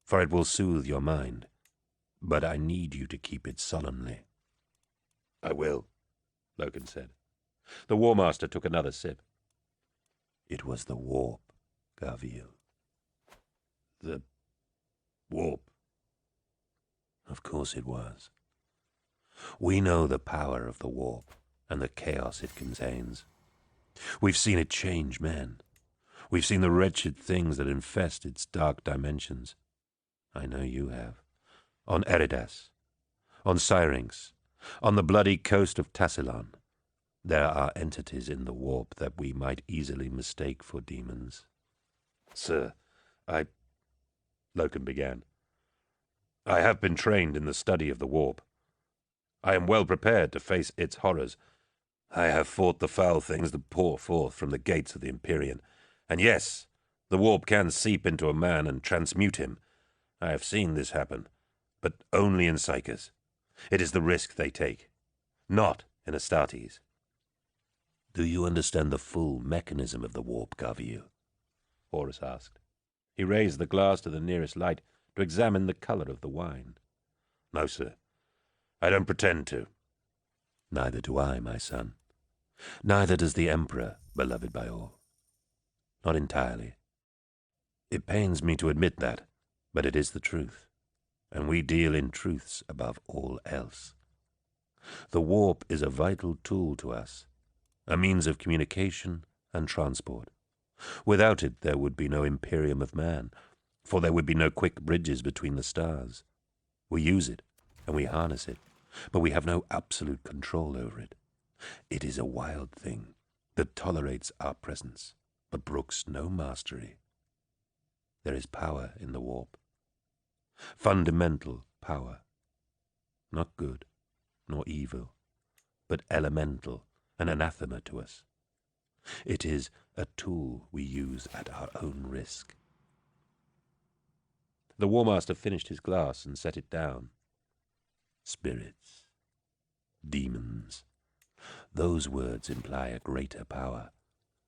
for it will soothe your mind, but I need you to keep it solemnly. I will, Loken said. The War Master took another sip. It was the warp, Gavil. The warp? Of course it was. We know the power of the warp and the chaos it contains. We've seen it change men. We've seen the wretched things that infest its dark dimensions. I know you have. On Eridas, on Syrinx, on the bloody coast of Tassilon, there are entities in the warp that we might easily mistake for demons. Sir, Loken began. I have been trained in the study of the warp. I am well prepared to face its horrors. I have fought the foul things that pour forth from the gates of the Empyrean. And yes, the warp can seep into a man and transmute him. I have seen this happen, but only in Psychers. It is the risk they take, not in Astartes. Do you understand the full mechanism of the warp, Gavil? Horus asked. He raised the glass to the nearest light to examine the color of the wine. No, sir. I don't pretend to. Neither do I, my son. Neither does the Emperor, beloved by all. Not entirely. It pains me to admit that, but it is the truth, and we deal in truths above all else. The warp is a vital tool to us, a means of communication and transport. Without it there would be no Imperium of Man, for there would be no quick bridges between the stars. We use it, and we harness it, but we have no absolute control over it. It is a wild thing that tolerates our presence, but brooks no mastery. There is power in the warp. Fundamental power. Not good, nor evil, but elemental, an anathema to us. It is a tool we use at our own risk. The War Master finished his glass and set it down. Spirits, demons, those words imply a greater power,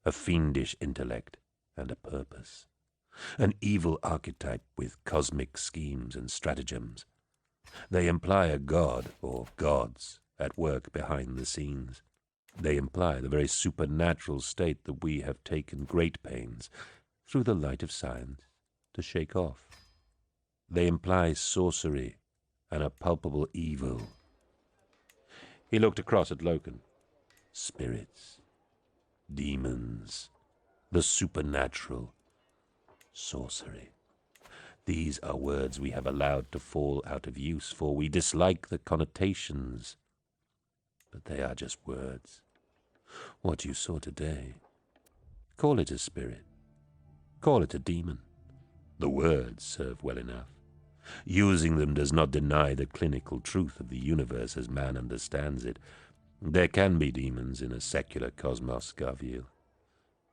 a fiendish intellect and a purpose, an evil archetype with cosmic schemes and stratagems. They imply a god or gods at work behind the scenes. They imply the very supernatural state that we have taken great pains, through the light of science, to shake off. They imply sorcery and a palpable evil. He looked across at Loken. Spirits, demons, the supernatural, sorcery. These are words we have allowed to fall out of use, for we dislike the connotations. But they are just words. What you saw today, call it a spirit, call it a demon. The words serve well enough. Using them does not deny the clinical truth of the universe as man understands it. There can be demons in a secular cosmos, Garville,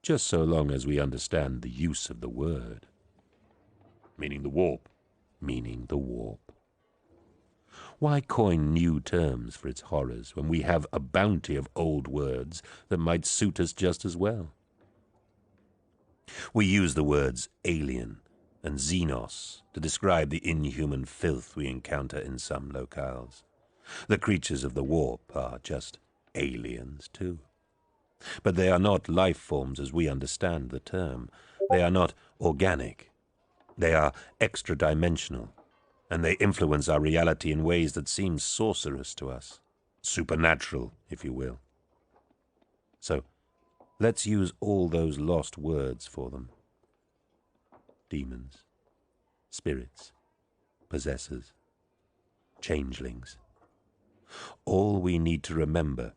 just so long as we understand the use of the word. Meaning the warp. Meaning the warp. Why coin new terms for its horrors when we have a bounty of old words that might suit us just as well? We use the words alien and xenos to describe the inhuman filth we encounter in some locales. The creatures of the warp are just aliens too. But they are not life forms as we understand the term. They are not organic. They are extra-dimensional, and they influence our reality in ways that seem sorcerous to us. Supernatural, if you will. So, let's use all those lost words for them. Demons, spirits, possessors, changelings. All we need to remember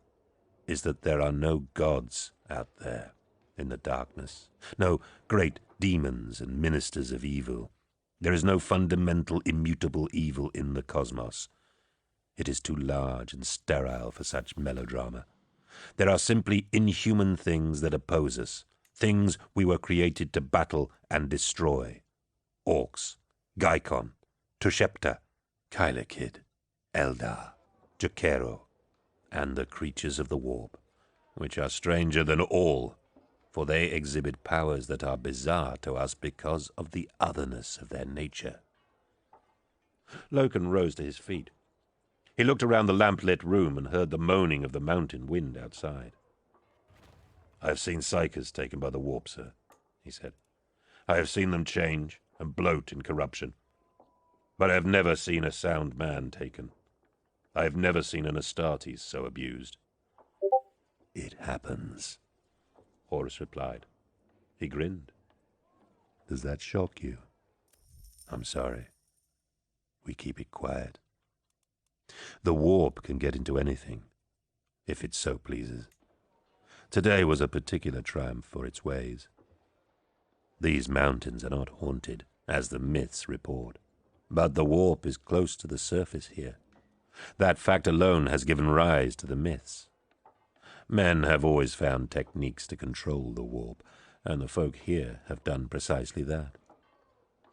is that there are no gods out there in the darkness, no great demons and ministers of evil. There is no fundamental, immutable evil in the cosmos. It is too large and sterile for such melodrama. There are simply inhuman things that oppose us, things we were created to battle and destroy. Orcs, Gaikon, Tushepta, Kylekid, Eldar, Jakero, and the creatures of the warp, which are stranger than all, for they exhibit powers that are bizarre to us because of the otherness of their nature. Loken rose to his feet. He looked around the lamp-lit room and heard the moaning of the mountain wind outside. I have seen psychers taken by the warp, sir, he said. I have seen them change and bloat in corruption. But I have never seen a sound man taken. I have never seen an Astartes so abused. It happens, Horus replied. He grinned. Does that shock you? I'm sorry. We keep it quiet. The warp can get into anything, if it so pleases. Today was a particular triumph for its ways. These mountains are not haunted, as the myths report, but the warp is close to the surface here. That fact alone has given rise to the myths. Men have always found techniques to control the warp, and the folk here have done precisely that.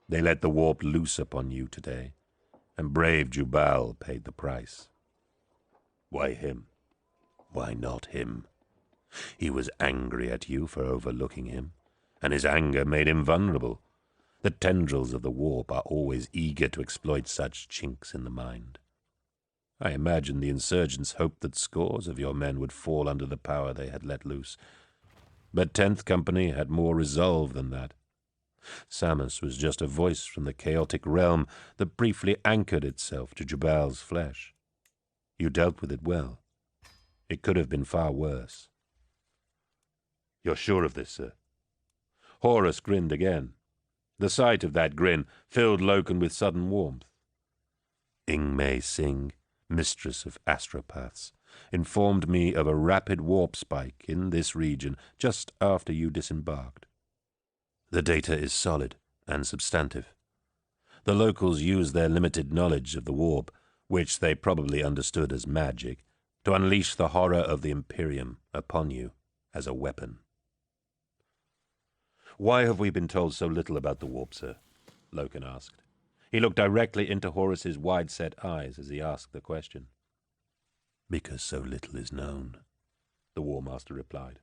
They let the warp loose upon you today, and brave Jubal paid the price. Why him? Why not him? He was angry at you for overlooking him, and his anger made him vulnerable. The tendrils of the warp are always eager to exploit such chinks in the mind. I imagine the insurgents hoped that scores of your men would fall under the power they had let loose. But 10th Company had more resolve than that. Samus was just a voice from the chaotic realm that briefly anchored itself to Jubal's flesh. You dealt with it well. It could have been far worse. You're sure of this, sir? Horus grinned again. The sight of that grin filled Loken with sudden warmth. Ingmei Singh, mistress of astropaths, informed me of a rapid warp spike in this region just after you disembarked. The data is solid and substantive. The locals used their limited knowledge of the warp, which they probably understood as magic, to unleash the horror of the Imperium upon you as a weapon. Why have we been told so little about the warp, sir? Loken asked. He looked directly into Horus's wide-set eyes as he asked the question. Because so little is known, the War Master replied.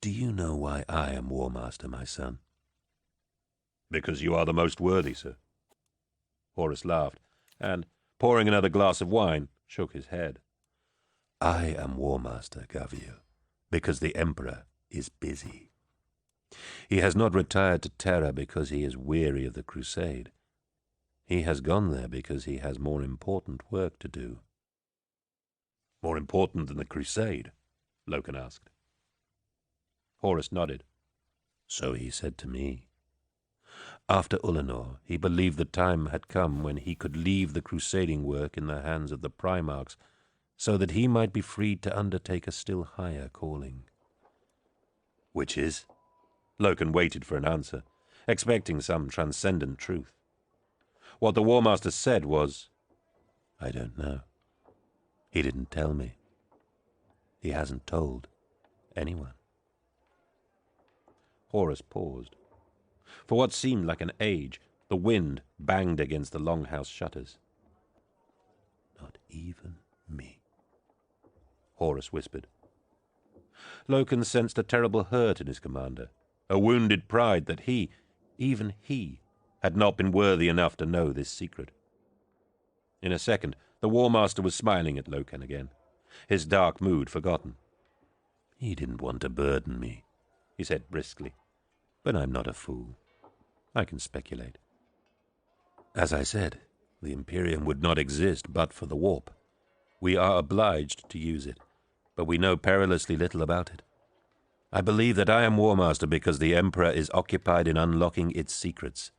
Do you know why I am War Master, my son? Because you are the most worthy, sir. Horus laughed, and, pouring another glass of wine, shook his head. I am War Master, Gavio, because the Emperor is busy. He has not retired to Terra because he is weary of the crusade. He has gone there because he has more important work to do. More important than the crusade? Loken asked. Horus nodded. So he said to me. After Ulanor, he believed the time had come when he could leave the crusading work in the hands of the Primarchs, so that he might be freed to undertake a still higher calling. Which is? Loken waited for an answer, expecting some transcendent truth. What the War Master said was, "I don't know. He didn't tell me. He hasn't told anyone." Horus paused. For what seemed like an age, the wind banged against the longhouse shutters. "Not even me," Horus whispered. Loken sensed a terrible hurt in his commander, a wounded pride that he, even he, had not been worthy enough to know this secret. In a second, the War Master was smiling at Loken again, his dark mood forgotten. "He didn't want to burden me," he said briskly, "but I'm not a fool. I can speculate. As I said, the Imperium would not exist but for the warp. We are obliged to use it, but we know perilously little about it. I believe that I am War Master because the Emperor is occupied in unlocking its secrets.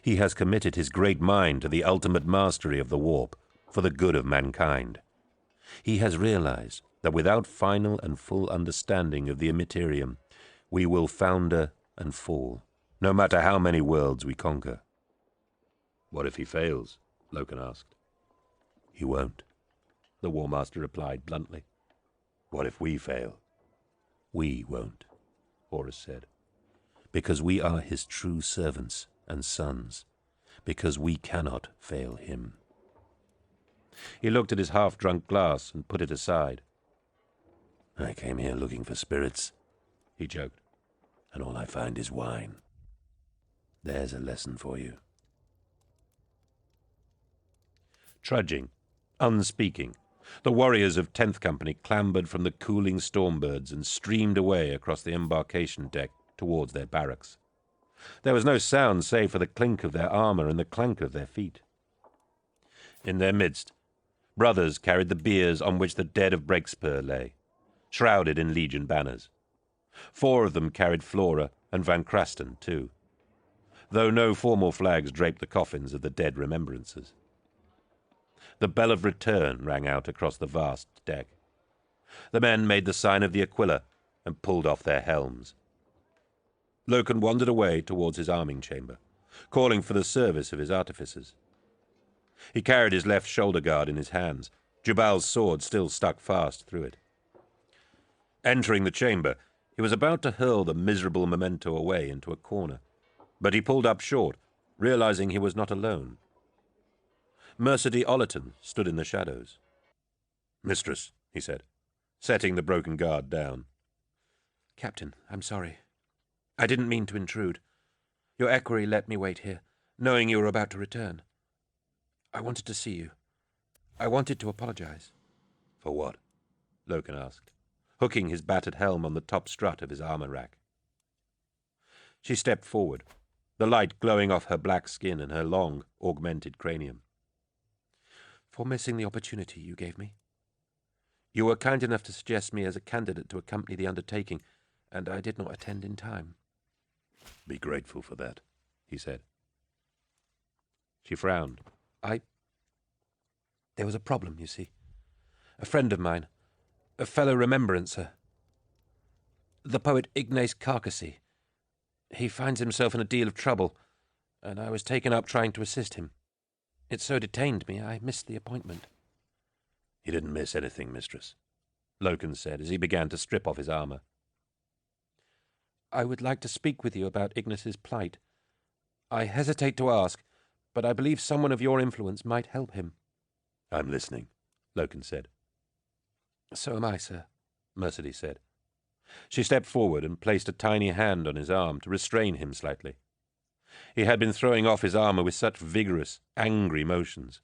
He has committed his great mind to the ultimate mastery of the warp for the good of mankind. He has realized that without final and full understanding of the Immaterium, we will founder and fall, no matter how many worlds we conquer." "What if he fails?" Loken asked. "He won't," the War Master replied bluntly. "What if we fail?" "We won't," Horus said, "because we are his true servants and sons, because we cannot fail him." He looked at his half-drunk glass and put it aside. "I came here looking for spirits," he joked, "and all I find is wine. There's a lesson for you." Trudging, unspeaking, the warriors of 10th Company clambered from the cooling stormbirds and streamed away across the embarkation deck towards their barracks. There was no sound save for the clink of their armor and the clank of their feet. In their midst, brothers carried the biers on which the dead of Breakspur lay, shrouded in Legion banners. 4 of them carried Flora and Van Crasten too, though no formal flags draped the coffins of the dead remembrancers. The bell of return rang out across the vast deck. The men made the sign of the Aquila and pulled off their helms. Loken wandered away towards his arming chamber, calling for the service of his artificers. He carried his left shoulder guard in his hands, Jubal's sword still stuck fast through it. Entering the chamber, he was about to hurl the miserable memento away into a corner, but he pulled up short, realizing he was not alone. Mercedy Ollerton stood in the shadows. "Mistress," he said, setting the broken guard down. "Captain, I'm sorry. I didn't mean to intrude. Your equerry let me wait here, knowing you were about to return. I wanted to see you. I wanted to apologize." "For what?" Loken asked, hooking his battered helm on the top strut of his armor rack. She stepped forward, the light glowing off her black skin and her long, augmented cranium. "For missing the opportunity you gave me. You were kind enough to suggest me as a candidate to accompany the undertaking, and I did not attend in time." "Be grateful for that," he said. She frowned. There was a problem, you see. A friend of mine, a fellow remembrancer, the poet Ignace Carcassy. He finds himself in a deal of trouble, and I was taken up trying to assist him. It so detained me, I missed the appointment." "You didn't miss anything, mistress," Loken said as he began to strip off his armor. "I would like to speak with you about Ignace's plight. I hesitate to ask, but I believe someone of your influence might help him." "I'm listening," Loken said. "So am I, sir," Mercedy said. She stepped forward and placed a tiny hand on his arm to restrain him slightly. He had been throwing off his armor with such vigorous, angry motions.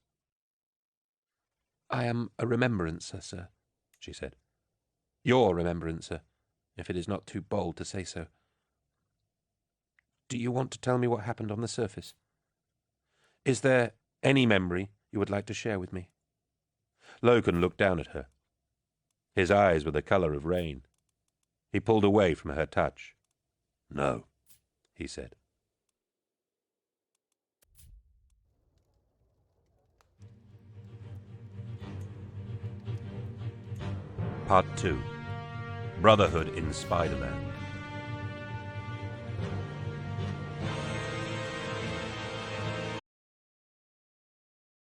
"I am a remembrancer, sir," she said. "Your remembrancer, if it is not too bold to say so. Do you want to tell me what happened on the surface? Is there any memory you would like to share with me?" Loken looked down at her. His eyes were the color of rain. He pulled away from her touch. "No," he said. Part 2. Brotherhood in Spiderland.